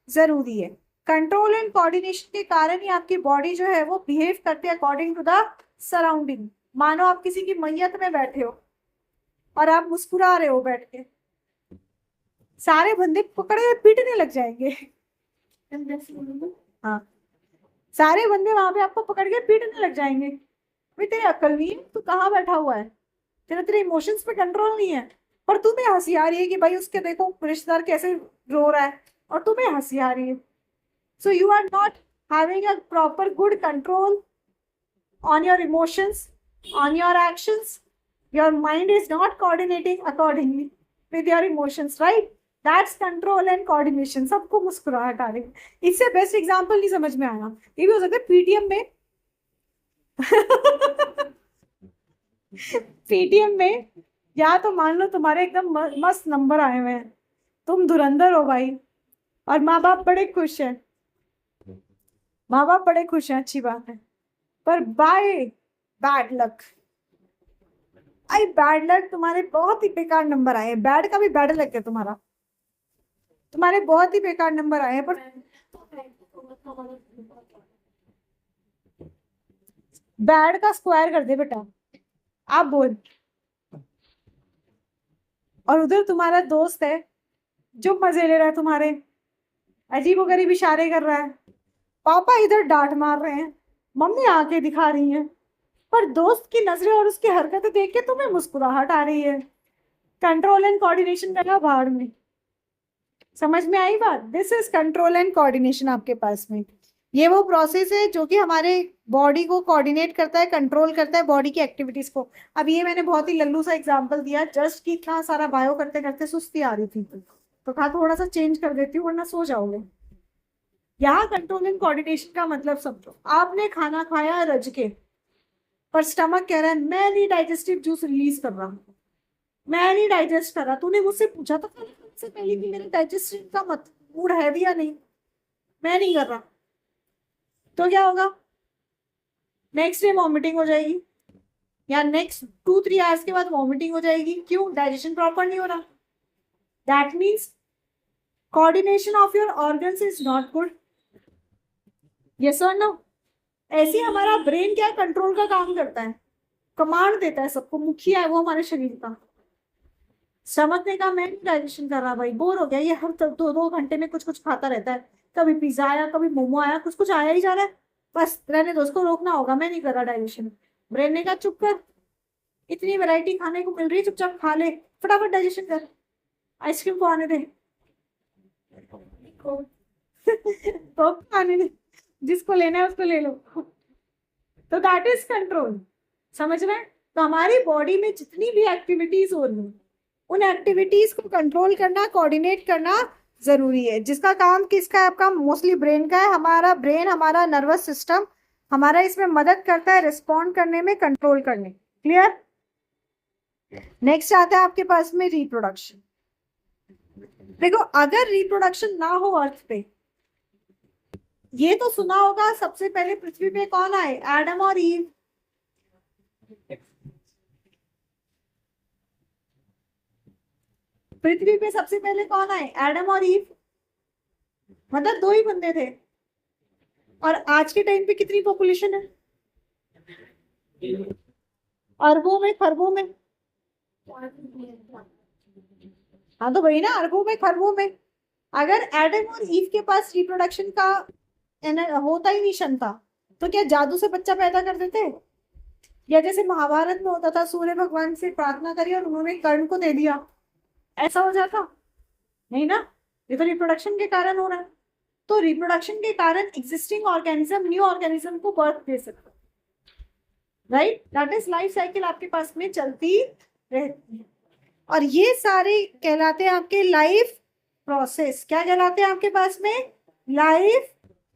जरूरी है। कंट्रोल एंड कोऑर्डिनेशन के कारण ही आपकी बॉडी जो है वो बिहेव करती है अकॉर्डिंग टू द सराउंडिंग। मानो आप किसी की मैयत में बैठे हो और आप मुस्कुरा रहे हो बैठ के, सारे बंदे पकड़े हुए पीटने लग जाएंगे। हाँ, सारे बंदे वहां पे आपको पकड़ के पीटने लग जाएंगे। भाई तेरी अक्ल नहीं है, तू कहाँ बैठा हुआ है, तेरे इमोशंस पे कंट्रोल नहीं है। पर तुम्हें हंसी आ रही है कि भाई उसके देखो रिश्तेदार कैसे रो रहा है, और तुम्हें हंसी आ रही है। So you are not having a proper good control on your emotions, on your actions. Your mind is not coordinating accordingly with your emotions, right? That's control and coordination. सबको मुस्कुराहट आ रही है। इससे बेस्ट एग्जाम्पल नहीं समझ में आया, ये भी हो सकता है पीटीएम में। पीटीएम में या तो मान लो तुम्हारे एकदम मस्त नंबर आए हुए हैं, तुम धुरंधर हो भाई, और माँ बाप बड़े खुश हैं, माँ बाप बड़े खुश हैं, अच्छी बात है। पर by bad luck, I bad luck, तुम्हारे बहुत ही बेकार नंबर आए हैं। बैड का भी बैड लग गया तुम्हारा, तुम्हारे बहुत ही बेकार नंबर आए हैं। पर बैड का स्क्वायर कर दे बेटा, आप बोल। और उधर तुम्हारा दोस्त है जो मजे ले रहा है तुम्हारे, अजीबोगरीब इशारे कर रहा है, पापा इधर डांट मार रहे हैं, मम्मी आंखें दिखा रही हैं, पर दोस्त की नजरें और उसकी हरकतें देख के तुम्हें मुस्कुराहट आ रही है। कंट्रोल एंड कोऑर्डिनेशन का भाड़ में। समझ में आई बात? This is control and coordination आपके पास में। ये वो प्रोसेस है जो कि हमारे बॉडी को कोऑर्डिनेट करता है, कंट्रोल करता है बॉडी की एक्टिविटीज को। अब ये मैंने बहुत ही लल्लू सा एग्जांपल दिया जस्ट कि इतना सारा बायो करते करते सुस्ती आ रही थी, तो कहा थोड़ा सा चेंज कर देती हूँ वरना सो जाओगे। यहाँ कंट्रोल एंड कोऑर्डिनेशन का मतलब समझो, आपने खाना खाया रज के, पर स्टमक कह रहा है मैं नहीं डाइजेस्टिव जूस रिलीज कर रहा, मैं नहीं डाइजेस्ट कर रहा। तूने मुझसे पूछा था से पहले कि मेरे डाइजेस्टिव का मत मूड है भी या नहीं, मैं नहीं कर रहा, तो क्या होगा? नेक्स्ट डे वॉमिटिंग हो जाएगी, या नेक्स्ट 2-3 आवर्स के बाद वॉमिटिंग हो जाएगी। क्यों? डाइजेशन प्रॉपर नहीं हो रहा। That means coordination of your organs is not good. Yes और नो? ऐसे हमारा ब्रेन क्या कंट्रोल का काम करता है, कमांड देता है सबको, मुखिया है वो हमारे शरीर का। स्टमक ने कहा मैं नहीं डाइजेशन कर रहा भाई, बोर हो गया, ये हर 2-2 घंटे में कुछ कुछ खाता रहता है, कभी पिज्जा आया, कभी मोमो आया, कुछ कुछ आया ही जा रहा है, बस रहने दो, उसको रोकना होगा, मैं नहीं कर रहा डाइजेशन। ब्रेन ने कहा चुप कर, इतनी वैरायटी खाने को मिल रही है, चुपचाप खा ले, फटाफट डाइजेशन कर, आइसक्रीम को आने दे। तो आने दे, जिसको लेना है उसको ले लो। तो दैट इज कंट्रोल। समझ रहे हैं? तो हमारी बॉडी में जितनी भी एक्टिविटीज हो रही है, उन एक्टिविटीज को कंट्रोल करना, कोऑर्डिनेट करना जरूरी है। जिसका काम किसका है? आपका मोस्टली ब्रेन का है। हमारा ब्रेन, हमारा नर्वस सिस्टम हमारा इसमें मदद करता है रिस्पॉन्ड करने में, कंट्रोल करने। क्लियर? नेक्स्ट आता है आपके पास में रिप्रोडक्शन। देखो, अगर रिप्रोडक्शन ना हो अर्थ पे, ये तो सुना होगा सबसे पहले पृथ्वी पे कौन आए? एडम और ईव। पृथ्वी पे सबसे पहले कौन आए? एडम और ईव। मतलब 2 ही बंदे थे। और आज के टाइम पे कितनी पॉपुलेशन है? अरबों में, खरबों में। हाँ तो वही ना, अरबों में, खरबों में। अगर एडम और ईव के पास रिप्रोडक्शन का होता ही नहीं क्षमता, तो क्या जादू से बच्चा पैदा कर देते? या जैसे महाभारत में होता था, सूर्य भगवान से प्रार्थना करी और उन्होंने कर्ण को दे दिया, ऐसा हो जाता? नहीं ना, ये तो रिप्रोडक्शन के कारण हो रहा है। तो रिप्रोडक्शन के कारण एग्जिस्टिंग ऑर्गेनिज्म न्यू ऑर्गेनिज्म को बर्थ दे सकता है, right? That is life cycle आपके पास में चलती रहती है। और ये सारे कहलाते हैं आपके लाइफ प्रोसेस। क्या कहलाते हैं आपके पास में? लाइफ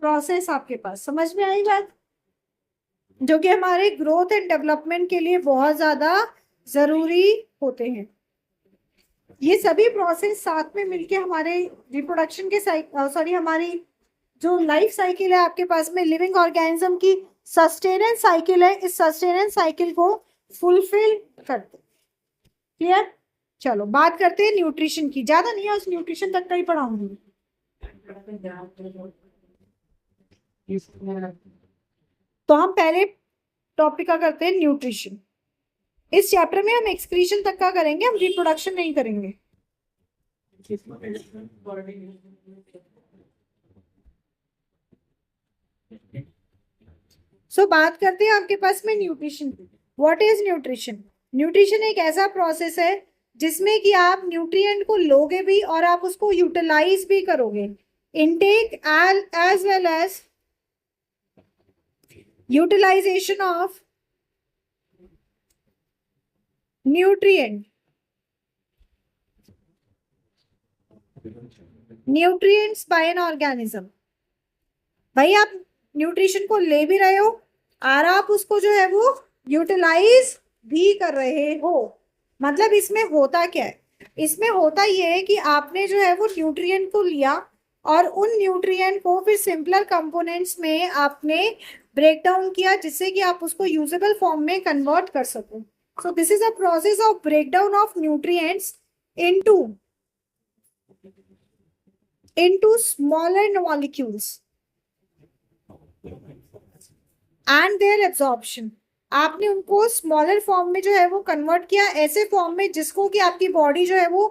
प्रोसेस आपके पास। समझ में आई बात? जो कि हमारे ग्रोथ एंड डेवलपमेंट के लिए बहुत ज्यादा जरूरी होते हैं। ये सभी प्रोसेस साथ में मिलके हमारे रिप्रोडक्शन के सॉरी हमारी जो लाइफ साइकिल है आपके पास में, लिविंग ऑर्गेनिज्म की सस्टेनेंस साइकिल है, इस सस्टेनेंस साइकिल को फुलफिल करते। क्लियर? चलो बात करते हैं न्यूट्रिशन की। ज्यादा नहीं है, उस न्यूट्रिशन तक का ही पढ़ाऊंगी। तो हम पहले टॉपिक का करते हैं न्यूट्रिशन। इस चैप्टर में हम एक्सक्रीशन तक का करेंगे, हम रिप्रोडक्शन नहीं करेंगे। बात करते हैं आपके पास में nutrition. What is nutrition? Nutrition एक ऐसा प्रोसेस है जिसमें कि आप न्यूट्रिएंट को लोगे भी और आप उसको यूटिलाइज भी करोगे। Intake as well as utilization of nutrient nutrients by an organism. भाई आप न्यूट्रिशन को ले भी रहे हो और आप उसको जो है वो यूटिलाइज भी कर रहे हो। मतलब इसमें होता क्या है? इसमें होता ये है कि आपने जो है वो न्यूट्रिएंट को लिया और उन न्यूट्रिएंट को फिर सिंपलर कंपोनेंट्स में आपने ब्रेक डाउन किया जिससे कि आप उसको यूजेबल फॉर्म में कन्वर्ट कर सको। So this is a process of breakdown of nutrients into smaller molecules and their absorption। आपने उनको स्मॉलर फॉर्म में जो है वो कन्वर्ट किया ऐसे फॉर्म में जिसको कि आपकी बॉडी जो है वो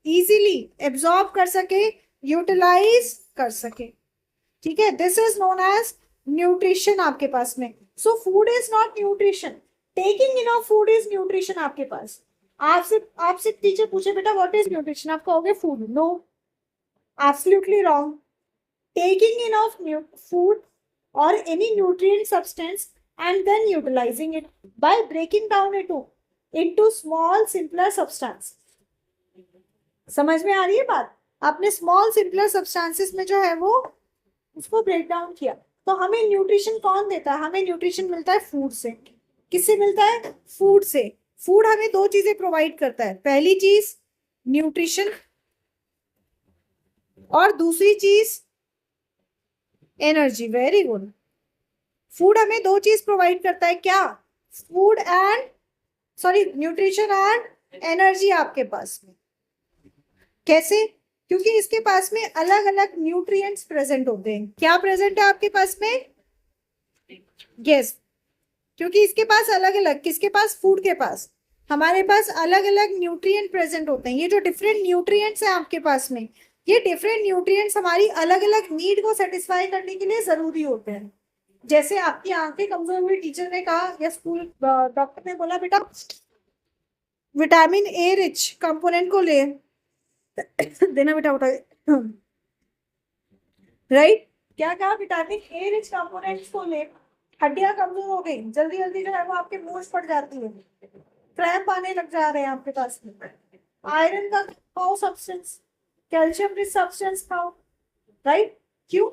इजीली एब्जॉर्ब कर सके, यूटिलाइज कर सके। ठीक है, this is known as nutrition आपके पास में। So food is not nutrition, taking enough food is nutrition आपके पास। आपसे टीचर पूछे बेटा व्हाट इज न्यूट्रिशन, आप कहोगे food. No, absolutely wrong। Taking enough food or any nutrient substance and then utilizing it by breaking down into small simpler substance। समझ में आ रही है बात? आपने स्मॉल सिंपलर सब्सटेंसेस में जो है वो उसको ब्रेक डाउन किया। तो हमें न्यूट्रिशन कौन देता है? हमें न्यूट्रिशन मिलता है फूड से। किससे मिलता है? फूड से। फूड हमें दो चीजें प्रोवाइड करता है, पहली चीज न्यूट्रिशन और दूसरी चीज एनर्जी। Very good. फूड हमें दो चीज प्रोवाइड करता है, क्या? Food and nutrition and energy आपके पास में। कैसे? क्योंकि इसके पास में अलग अलग न्यूट्रिएंट्स प्रेजेंट होते हैं। क्या प्रेजेंट है आपके पास में? यस, क्योंकि इसके पास अलग अलग, किसके पास? फूड के पास हमारे पास अलग अलग न्यूट्रिएंट प्रेजेंट होते हैं। ये जो डिफरेंट न्यूट्रिएंट्स हैं आपके पास में, ये डिफरेंट न्यूट्रिएंट्स हमारी अलग अलग नीड को सेटिस्फाई करने के लिए जरूरी होते हैं। जैसे आपकी आंखें कमजोर हुई, टीचर ने कहा या स्कूल डॉक्टर ने बोला बेटा विटामिन ए रिच कंपोनेंट को ले देना बेटा, उठा राइट। क्या कहा? विटामिन ए रिच कंपोनेंट्स को ले। हड्डियां कमजोर हो गई, जल्दी जल्दी जो है वो आपके बोझ पड़ जाती है, क्रैम्प आने लग जा रहे हैं आपके पास में। आयरन का खाओ सब्सटेंस, कैल्शियम रिच सब्सटेंस खाओ, राइट। क्यों?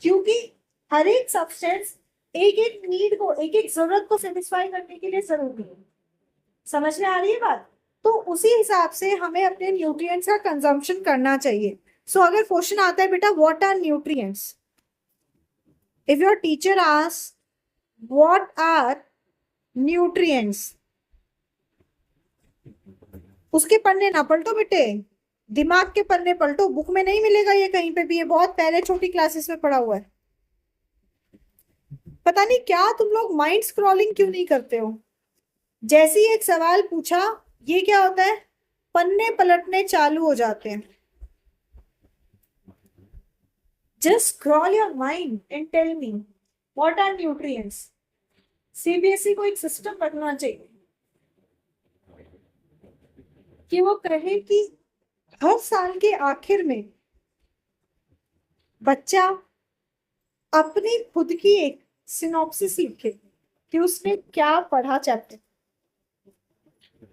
क्योंकि हर एक सब्सटेंस एक एक नीड को, एक एक जरूरत को सेटिस्फाई करने के लिए जरूरी है। समझ में आ रही है बात? तो उसी हिसाब से हमें अपने न्यूट्रिएंट्स का कंजम्पशन करना चाहिए। सो अगर क्वेश्चन आता है बेटा what are nutrients, if your teacher ask what are nutrients, उसके पन्ने ना पलटो बेटे, दिमाग के पन्ने पलटो। बुक में नहीं मिलेगा ये कहीं पे भी, ये बहुत पहले छोटी क्लासेस में पढ़ा हुआ है। पता नहीं क्या तुम लोग माइंड स्क्रॉलिंग क्यों नहीं करते हो। जैसे ही एक सवाल पूछा, ये क्या होता है? पन्ने पलटने चालू हो जाते हैं। Just scroll your mind and tell me what are nutrients. CBSE को एक सिस्टम रखना चाहिए कि वो कहे कि हर साल के आखिर में बच्चा अपनी खुद की एक सिनॉप्सिस लिखे कि उसने क्या पढ़ा चैप्टर।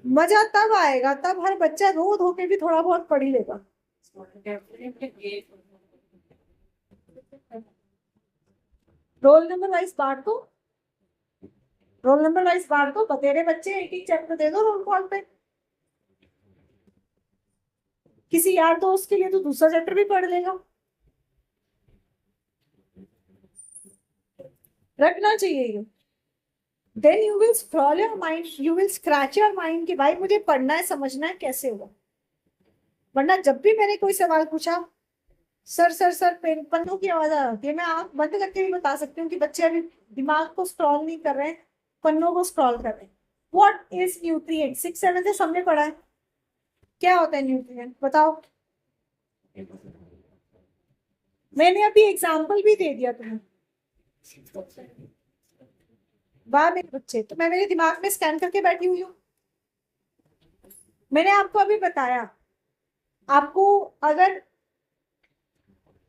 मजा तब आएगा, तब हर बच्चा रो धो के भी थोड़ा बहुत पढ़ ही लेगा। रोल नंबर वाइज बांट दो, रोल नंबर वाइज बांट दो, बतेरे बच्चे एक एक चैप्टर दे दो रोल कॉल पे। किसी यार दोस्त के लिए तो दूसरा चैप्टर भी पढ़ लेगा। रखना चाहिए ये। Then you will scroll your mind, you will scratch your mind कि भाई मुझे पढ़ना है, समझना है, कैसे होगा। वरना जब भी मैंने कोई सवाल पूछा सर सर सर पन्नों की आवाज आ रही है। मैं आंख बंद करके भी बता सकती हूँ कि बच्चे अभी दिमाग को स्क्रॉल नहीं कर रहे हैं, पन्नों को स्क्रॉल कर रहे हैं। What is nutrient? 6 7 से सबने पढ़ा है। क्या होता है न्यूट्रिएंट, बताओ। मैंने अभी एग्जाम्पल भी दे दिया तुम्हें। वाह मेरे बच्चे, तो मैं मेरे दिमाग में स्कैन करके बैठी हुई हूँ। मैंने आपको अभी बताया, आपको अगर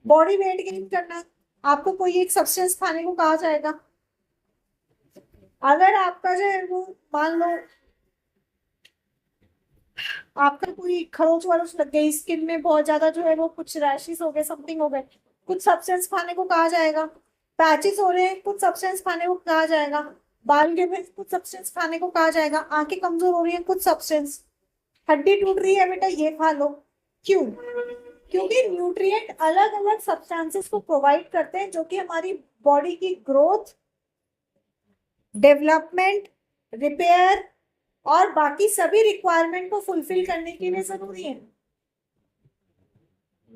बॉडी वेट गेन करना, आपको कोई एक सब्सटेंस खाने को कहा जाएगा। अगर आपका जो है वो, मान लो आपका कोई खरोच वरोच लग गई, स्किन में बहुत ज्यादा जो है वो कुछ रैशेस हो गए, समथिंग हो गए, कुछ सब्सटेंस खाने को कहा जाएगा। पैचेस हो रहे हैं, कुछ सब्सटेंस खाने को कहा जाएगा। बाल गिर रहे हैं, कुछ सब्सटेंस खाने को कहा जाएगा। आंखें कमजोर हो रही हैं, कुछ सब्सटेंस। हड्डी टूट रही है बेटा, ये खा लो। क्यों? क्योंकि न्यूट्रिएंट अलग अलग सब्सटेंसेस को प्रोवाइड करते हैं जो कि हमारी बॉडी की ग्रोथ, डेवलपमेंट, रिपेयर और बाकी सभी रिक्वायरमेंट को फुलफिल करने के लिए जरूरी है।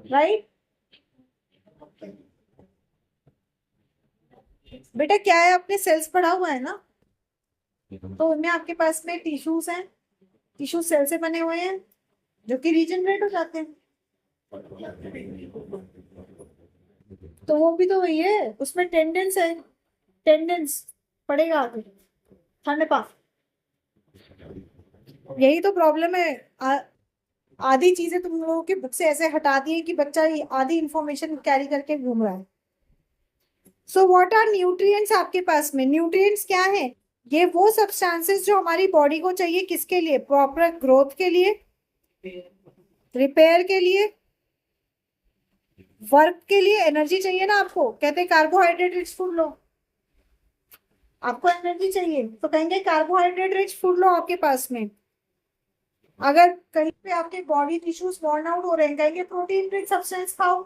राइट? बेटा क्या है, अपने सेल्स पढ़ा हुआ है ना, तो उनमें आपके पास में टिश्यूज हैं, टिश्यू सेल से बने हुए हैं जो कि रीजनरेट हो जाते हैं। तो वो भी तो वही है, उसमें टेंडेंस है, टेंडेंस पड़ेगा आगे। ठंड पा, यही तो प्रॉब्लम है। आधी चीजें तुम लोगों के बुक से ऐसे हटा दी है कि बच्चा आधी इंफॉर्मेशन कैरी करके घूम रहा है। सो व्हाट आर न्यूट्रिएंट्स आपके पास में? न्यूट्रिएंट्स क्या है? ये वो सब्सटेंसेस जो हमारी बॉडी को चाहिए, किसके लिए? प्रॉपर ग्रोथ के लिए, रिपेयर के लिए, वर्क के लिए। एनर्जी चाहिए ना आपको, कहते हैं कार्बोहाइड्रेट रिच फूड लो। आपको एनर्जी चाहिए तो कहेंगे कार्बोहाइड्रेट रिच फूड लो आपके पास में। अगर कहीं पे आपके बॉडी टिश्यूज वर्न आउट हो रहे हैं, कहेंगे प्रोटीन रिच सब्सटेंस खाओ।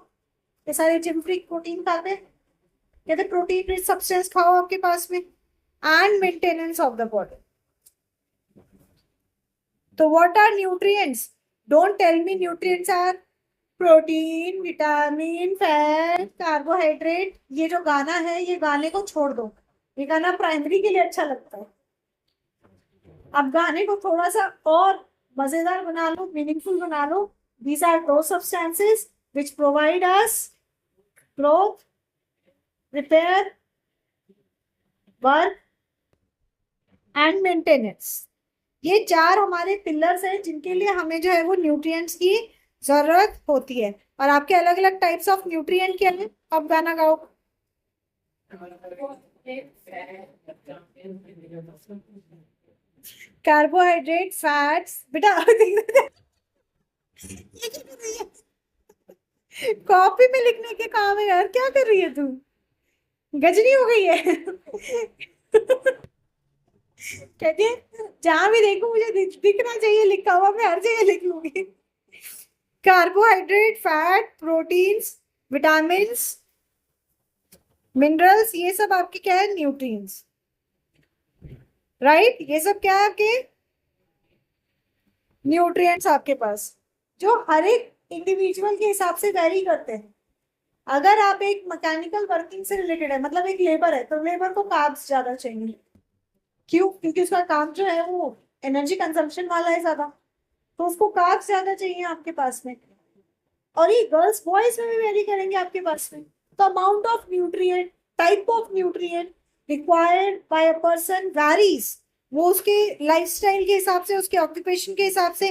ये सारे जिम फ्रीक प्रोटीन खाते हैं, कहते प्रोटीन रिच सब्सटेंस खाओ आपके पास में। And maintenance of the body. तो what are nutrients? Don't tell me nutrients are protein, vitamin, fat, carbohydrate. ये जो गाना है, ये गाने को छोड़ दो। ये गाना प्राइमरी के लिए अच्छा लगता है। अब गाने को थोड़ा सा और मजेदार बना लो, मीनिंगफुल बना लो। These are those substances which provide us growth, repair, work and maintenance। ये चार हमारे पिलर्स हैं जिनके लिए हमें जो है वो न्यूट्रिएंट्स की जरूरत होती है। और आपके अलग अलग टाइप्स ऑफ न्यूट्रिएंट क्या है? अब गाना गाओ। कार्बोहाइड्रेट, फैट्स, बेटा कॉपी में लिखने के काम है यार, क्या कर रही है तू? गजनी हो गई है। कहती है जहां भी देखूं मुझे दिखना चाहिए लिखा हुआ, मैं हर जगह लिख लूंगी। Carbohydrate, fat, proteins, vitamins, minerals, ये सब आपके क्या है? न्यूट्रिएंट्स। राइट? ये सब क्या है आपके? न्यूट्रिएंट्स आपके पास, जो हर एक इंडिविजुअल के हिसाब से वेरी करते हैं। अगर आप एक मैकेनिकल वर्किंग से रिलेटेड है, मतलब एक लेबर है, तो लेबर को कार्ब्स ज्यादा चाहिए। क्यों? क्योंकि उसका काम जो है वो एनर्जी कंजम्पशन वाला है ज्यादा, तो उसको कार्ब्स ज्यादा चाहिए आपके पास में। और ये गर्ल्स बॉयज में भी वेरी करेंगे आपके पास में। तो amount of nutrient, type of nutrient required by a person varies. वो उसके लाइफस्टाइल के हिसाब से, उसके ऑक्यूपेशन के हिसाब से,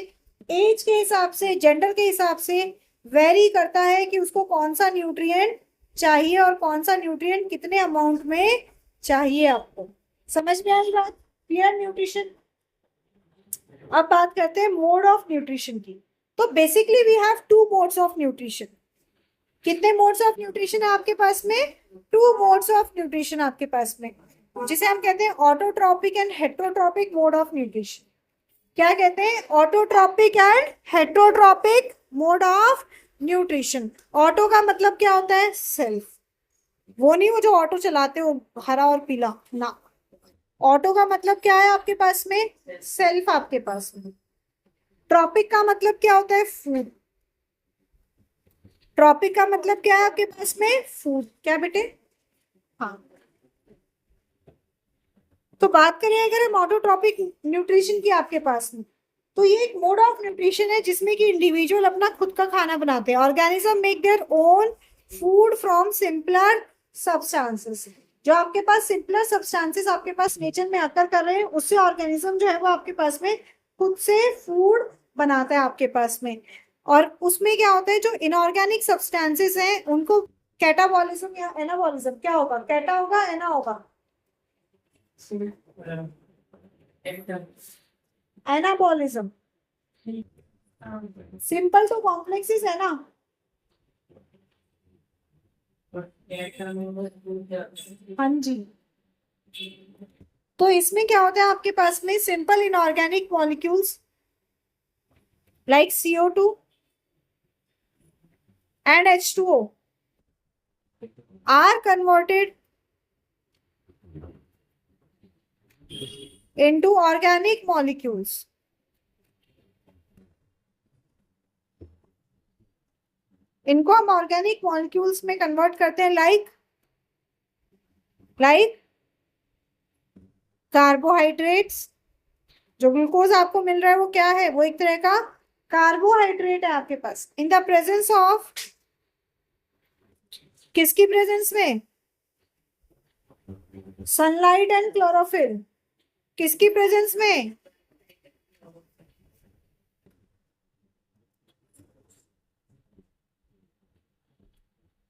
एज के हिसाब से, जेंडर के हिसाब से वेरी करता है कि उसको कौन सा न्यूट्रिएंट चाहिए और कौन सा न्यूट्रिएंट कितने अमाउंट में चाहिए आपको। समझ में आई बात? Clear nutrition. अब बात करते हैं मोड ऑफ न्यूट्रिशन की। तो basically we have two modes of nutrition. कितने मोड्स ऑफ न्यूट्रिशन है आपके पास में? टू मोड्स ऑफ न्यूट्रिशन आपके पास में, जिसे हम कहते हैं autotrophic and heterotrophic mode of nutrition. क्या कहते हैं? Autotrophic and heterotrophic mode of nutrition. Auto का मतलब क्या होता है? सेल्फ। वो नहीं, वो जो ऑटो चलाते हो हरा और पीला ना। ऑटो का मतलब क्या है आपके पास में? सेल्फ आपके पास में। ट्रॉपिक का मतलब क्या होता है? फूड। ट्रॉपिक का मतलब क्या है आपके पास में? फूड। क्या बेटे? हाँ, तो बात करें अगर हम ऑटोट्रॉपिक न्यूट्रिशन की आपके पास में, तो ये एक मोड ऑफ न्यूट्रिशन है जिसमें कि इंडिविजुअल अपना खुद का खाना बनाते हैं। Organism make their own food from simpler substances. जो आपके पास सिंपलर सब्सटेंसेस आपके पास नेचर में आकर कर रहे हैं, उससे ऑर्गेनिज्म जो है वो आपके पास में खुद से फूड बनाता है आपके पास में। और उसमें क्या होता है, जो इनऑर्गेनिक सब्सटेंसेस हैं उनको कैटाबॉलिज्म या एनाबॉलिज्म, क्या होगा? कैटा होगा, एना होगा? एनाबॉलिज्म। सिंपल तो कॉम्प्लेक्सिस है ना। हाँ जी। तो इसमें क्या होता है आपके पास में, simple inorganic molecules like CO2 and H2O are converted into organic molecules. इनको हम ऑर्गेनिक मॉलिक्यूल्स में कन्वर्ट करते हैं, लाइक कार्बोहाइड्रेट्स। जो ग्लूकोज आपको मिल रहा है वो क्या है? वो एक तरह का कार्बोहाइड्रेट है आपके पास। इन द प्रेजेंस ऑफ, किसकी प्रेजेंस में? Sunlight and chlorophyll. किसकी प्रेजेंस में?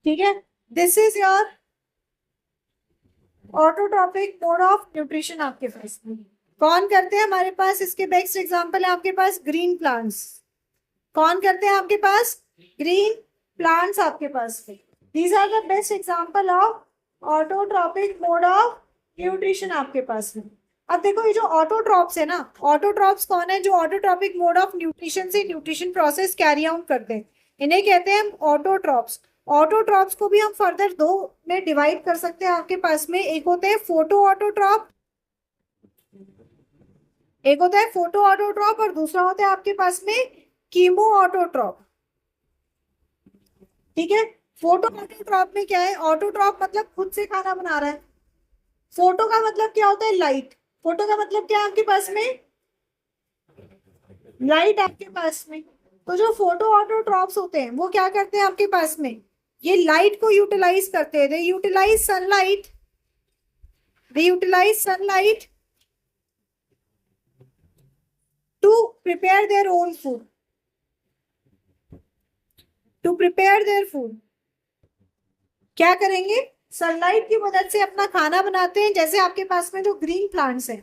ठीक है, this is your autotrophic mode of nutrition आपके पास में। कौन करते हैं हमारे पास? इसके बेस्ट एग्जांपल है आपके पास ग्रीन प्लांट्स। कौन करते हैं आपके पास? ग्रीन प्लांट्स आपके पास में। These are the best example of autotrophic mode of nutrition आपके पास में। अब देखो, ये जो ऑटोट्रॉप्स है ना, ऑटोट्रॉप्स कौन है? जो ऑटोट्रॉपिक मोड ऑफ न्यूट्रिशन से न्यूट्रिशन प्रोसेस कैरी आउट करते हैं, इन्हें कहते हैं हम ऑटोट्रॉप्स। ऑटोट्रॉप्स को भी हम फर्दर दो में डिवाइड कर सकते हैं आपके पास में। एक होते हैं फोटो ऑटोट्रॉप, एक होता है फोटो ऑटोट्रॉप, और दूसरा होता है आपके पास में कीमो ऑटोट्रॉप। ठीक है, फोटो ऑटोट्रॉप में क्या है? ऑटोट्रॉप मतलब खुद से खाना बना रहा है। फोटो का मतलब क्या होता है? लाइट। फोटो का मतलब क्या है आपके पास में? लाइट आपके पास में। तो जो फोटो ऑटोट्रॉप्स होते हैं वो क्या करते हैं आपके पास में? ये लाइट को यूटिलाइज करते हैं। They utilize sunlight, they utilize sunlight to prepare their own food, to prepare their food. क्या करेंगे? सनलाइट की मदद से अपना खाना बनाते हैं, जैसे आपके पास में जो ग्रीन प्लांट्स हैं।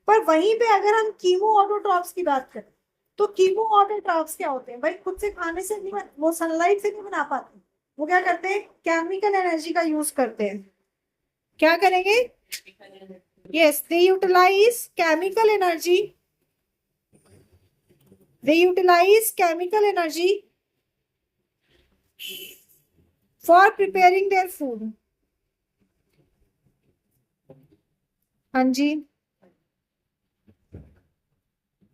पर वहीं पे अगर हम कीमो ऑटोट्रॉप्स की बात करें, तो कीमो ऑटोट्रॉप्स क्या होते हैं भाई? खुद से खाने से नहीं वो सनलाइट से नहीं बना पाते। वो क्या करते हैं? केमिकल एनर्जी का यूज करते हैं। क्या करेंगे? Yes, they utilize chemical energy, they utilize chemical energy for preparing their food. हाँ जी,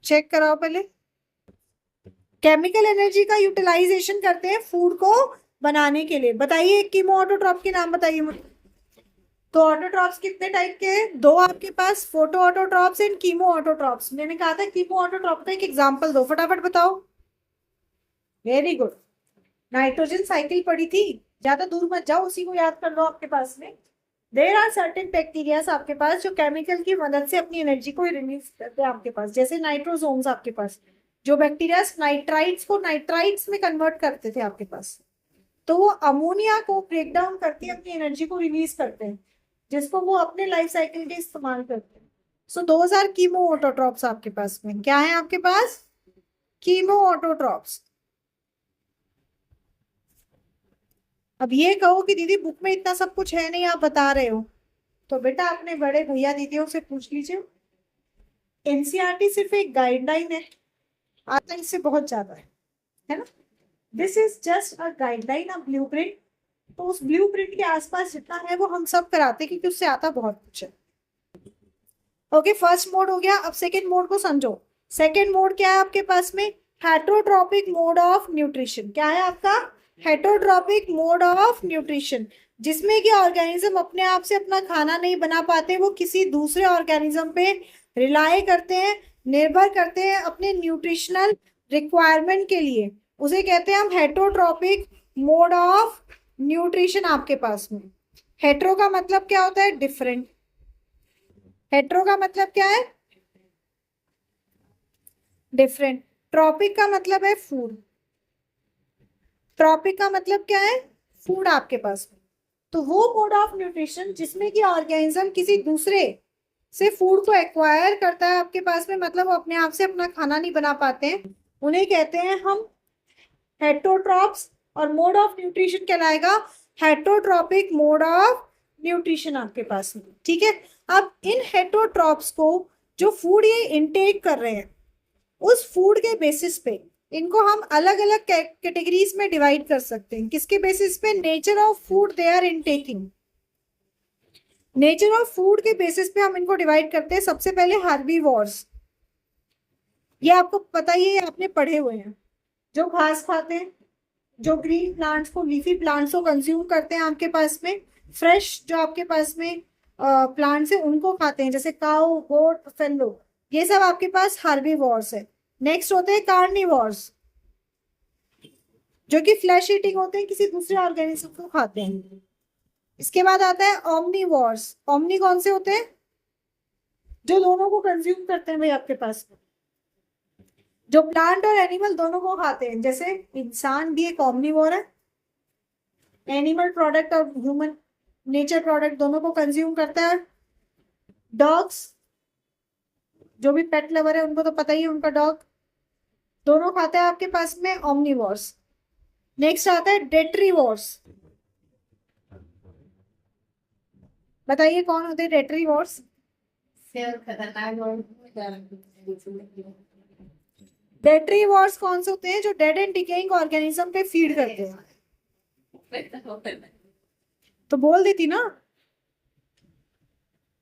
चेक कराओ पहले। केमिकल एनर्जी का यूटिलाइजेशन करते हैं फूड को बनाने के लिए। बताइए कीमो ऑटोट्रॉप के नाम बताइए मुझे। तो ऑटोट्रॉप्स कितने टाइप के हैं? दो आपके पास, photo autotrophs and chemo autotrophs. मैंने कहा था कीमो ऑटोट्रॉप का एक एग्जांपल दो, फटाफट बताओ। वेरी गुड, नाइट्रोजन साइकिल पढ़ी थी, ज्यादा दूर मत जाओ, उसी को याद कर लो आपके पास में। देर आर सर्टेन बैक्टीरियाज आपके पास जो केमिकल की मदद से अपनी एनर्जी को रिलीज करते हैं आपके पास, जैसे नाइट्रोसोम्स आपके पास। जो बैक्टीरिया नाइट्राइट्स को नाइट्राइट्स में कन्वर्ट करते थे आपके पास, तो वो अमोनिया को ब्रेक डाउन करके अपनी एनर्जी को रिलीज करते हैं, जिसको वो अपने लाइफ साइकिल के इस्तेमाल करते हैं। So those are chemoautotrophs आपके पास में। क्या है आपके पास? Chemo autotrophs. अब ये कहो कि दीदी बुक में इतना सब कुछ है नहीं, आप बता रहे हो, तो बेटा अपने बड़े भैया दीदियों से पूछ लीजिए। एनसीईआरटी सिर्फ एक गाइडलाइन है, आता इससे बहुत ज्यादा है ना। This is just a guideline, a blueprint. तो उस ब्लूप्रिंट के आसपास जितना है वो हम सब कराते हैं, क्योंकि उससे आता बहुत कुछ है। ओके, फर्स्ट मोड हो गया। अब सेकेंड मोड को समझो। सेकेंड मोड क्या है आपके पास में? Heterotrophic mode of nutrition. क्या है आपका? हेटरोट्रॉपिक मोड ऑफ न्यूट्रिशन, जिसमें कि ऑर्गेनिज्म अपने आप से अपना खाना नहीं बना पाते, वो किसी दूसरे ऑर्गेनिज्म पे रिलाय करते हैं, निर्भर करते हैं अपने न्यूट्रिशनल रिक्वायरमेंट के लिए, उसे कहते हैं हम हेटरोट्रॉपिक मोड ऑफ न्यूट्रिशन। आपके पास में हेट्रो का मतलब क्या होता है? डिफरेंट। हेट्रो का मतलब क्या है? डिफरेंट। ट्रॉपिक का मतलब है फूड। ट्रॉपिक का मतलब क्या है? फूड आपके पास में। तो वो मोड ऑफ न्यूट्रिशन जिसमें कि ऑर्गेनिज्म किसी दूसरे से फूड को एक्वायर करता है आपके पास में, मतलब वो अपने आप से अपना खाना नहीं बना पाते हैं, उन्हें कहते हैं हम हेटरोट्रॉप्स। और मोड ऑफ न्यूट्रिशन कहलाएगा हेटरोट्रॉपिक मोड ऑफ न्यूट्रिशन आपके पास में। ठीक है, अब इन हेटरोट्रॉप्स को जो फूड ये इनटेक कर रहे हैं, उस फूड के बेसिस पे इनको हम अलग अलग कैटेगरीज में डिवाइड कर सकते हैं। किसके बेसिस पे? Nature of food they are intaking. Nature of food के बेसिस पे हम इनको डिवाइड करते हैं। सबसे पहले हार्बीवोर्स, ये आपको पता ही है, आपने पढ़े हुए हैं, जो घास खाते हैं, जो ग्रीन प्लांट्स को, लीफी प्लांट्स को कंज्यूम करते हैं आपके पास में। फ्रेश जो आपके पास में प्लांट्स है उनको खाते हैं, जैसे काऊ, गोट, फेलो, ये सब आपके पास हार्बीवोर्स है। नेक्स्ट होते हैं कार्निवोर्स, जो कि फ्लैश ईटिंग होते हैं, किसी दूसरे ऑर्गेनिज्म को खाते हैं। इसके बाद आता है ओमनीवोर्स। ओमनी कौन से होते हैं? जो दोनों को कंज्यूम करते हैं भाई आपके पास, जो प्लांट और एनिमल दोनों को खाते हैं। जैसे इंसान भी एक ओमनीवोर है, एनिमल प्रोडक्ट और ह्यूमन नेचर प्रोडक्ट दोनों को कंज्यूम करता है। डॉग्स, जो भी पेट लवर है उनको तो पता ही है, उनका डॉग, दोनों खाते हैं आपके पास में ओमनीवोर्स। नेक्स्ट आता है डेट्रीवोर्स। बताइए कौन होते हैं डेट्रीवोर्स? डेट्रीवोर्स कौन से होते हैं? जो डेड एंड डिकेइंग ऑर्गेनिज्म पे फीड करते हैं। तो बोल देती ना।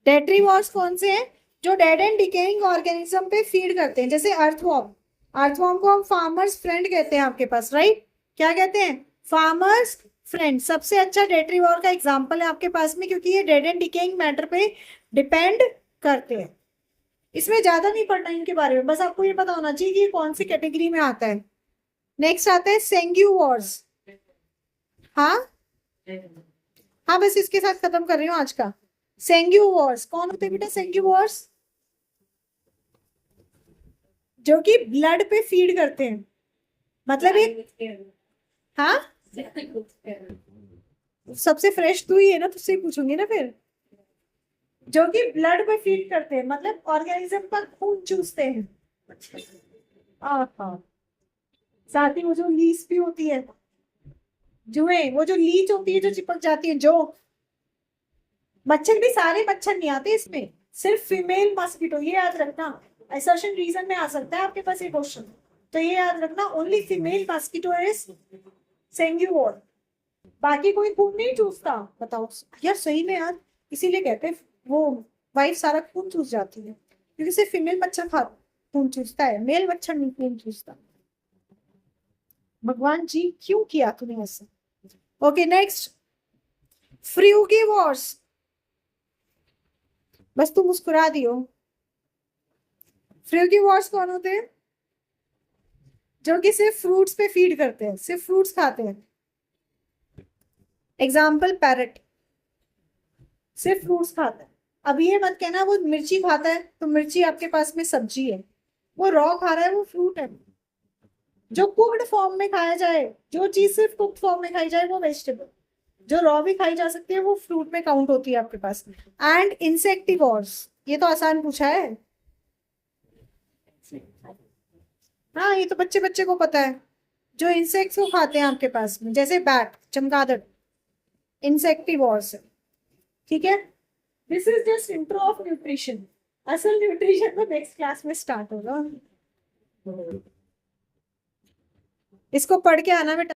डेट्रीवोर्स कौन से हैं? जो डेड एंड डिकेइंग ऑर्गेनिज्म पे फीड करते हैं। जैसे अर्थवॉर्म, अर्थवॉर्म को हम फार्मर्स फ्रेंड कहते हैं आपके पास, राइट? क्या कहते हैं? Farmers friend. सबसे अच्छा डेट्रीवोर का एग्जांपल है आपके पास में, क्योंकि ये डेड एंड डिकेइंग मैटर पे डिपेंड करते हैं। इसमें ज्यादा नहीं पढ़ना इनके बारे में, बस आपको ये पता होना चाहिए कि ये कौन सी कैटेगरी में आता है। नेक्स्ट आता है सेंग्यूवोर्स। हाँ हाँ, बस इसके साथ खत्म कर रही हूँ आज का। सेंग्यूवोर्स कौन होते हैं बेटा? सेंग्यूवोर्स जो कि ब्लड पे फीड करते हैं, मतलब एक, हाँ सबसे फ्रेश तू ही है ना, तुझसे ही पूछूंगी ना फिर। जो कि ब्लड पे फीड करते हैं, मतलब ऑर्गेनिज्म का खून चूसते हैं। हाँ, साथ ही वो जो लीच भी होती है, जुए, वो जो लीच होती है जो चिपक जाती है, जो मच्छर भी, सारे मच्छर नहीं आते इसमें, सिर्फ फीमेल मस्किटो, ये याद रखना। असर्शन रीजन में आ सकता है आपके पास ये क्वेश्चन, तो ये याद रखना, ओनली फीमेल मस्किटो इज सेंग्यूवोर, बाकी कोई खून नहीं चूसता। बताओ यार, सही में यार, इसीलिए कहते हैं वो वाइफ सारा खून चूस जाती है, क्योंकि सिर्फ फीमेल मच्छर खा खून चूसता है, मेल मच्छर नहीं खून चूसता। भगवान जी क्यों किया तूने ऐसा? Okay next, frugivores. बस तुम मुस्कुरा दियो। फ्रूगिवोर्स कौन होते हैं? जो कि सिर्फ फ्रूट्स पे फीड करते हैं, सिर्फ फ्रूट्स खाते हैं। एग्जाम्पल पैरट, सिर्फ फ्रूट्स खाता है। अब ये मत कहना वो मिर्ची खाता है, तो मिर्ची आपके पास में सब्जी है, वो रॉ खा रहा है, वो फ्रूट है। जो कुक्ड फॉर्म में खाया जाए, जो चीज सिर्फ कुक्ड फॉर्म में खाई जाए वो वेजिटेबल, जो रॉ भी खाई जा सकती है वो फ्रूट में काउंट होती है आपके पास। एंड इंसेक्टिवोर्स, ये तो आसान पूछा है। हाँ, ये तो बच्चे बच्चे को पता है, जो इंसेक्ट्स को खाते हैं आपके पास में, जैसे बैट, चमगादड़, इंसेक्टिवोर्स। ठीक है, this is just intro of nutrition. असल न्यूट्रिशन तो नेक्स्ट क्लास में स्टार्ट होगा। इसको पढ़ के आना बेटा।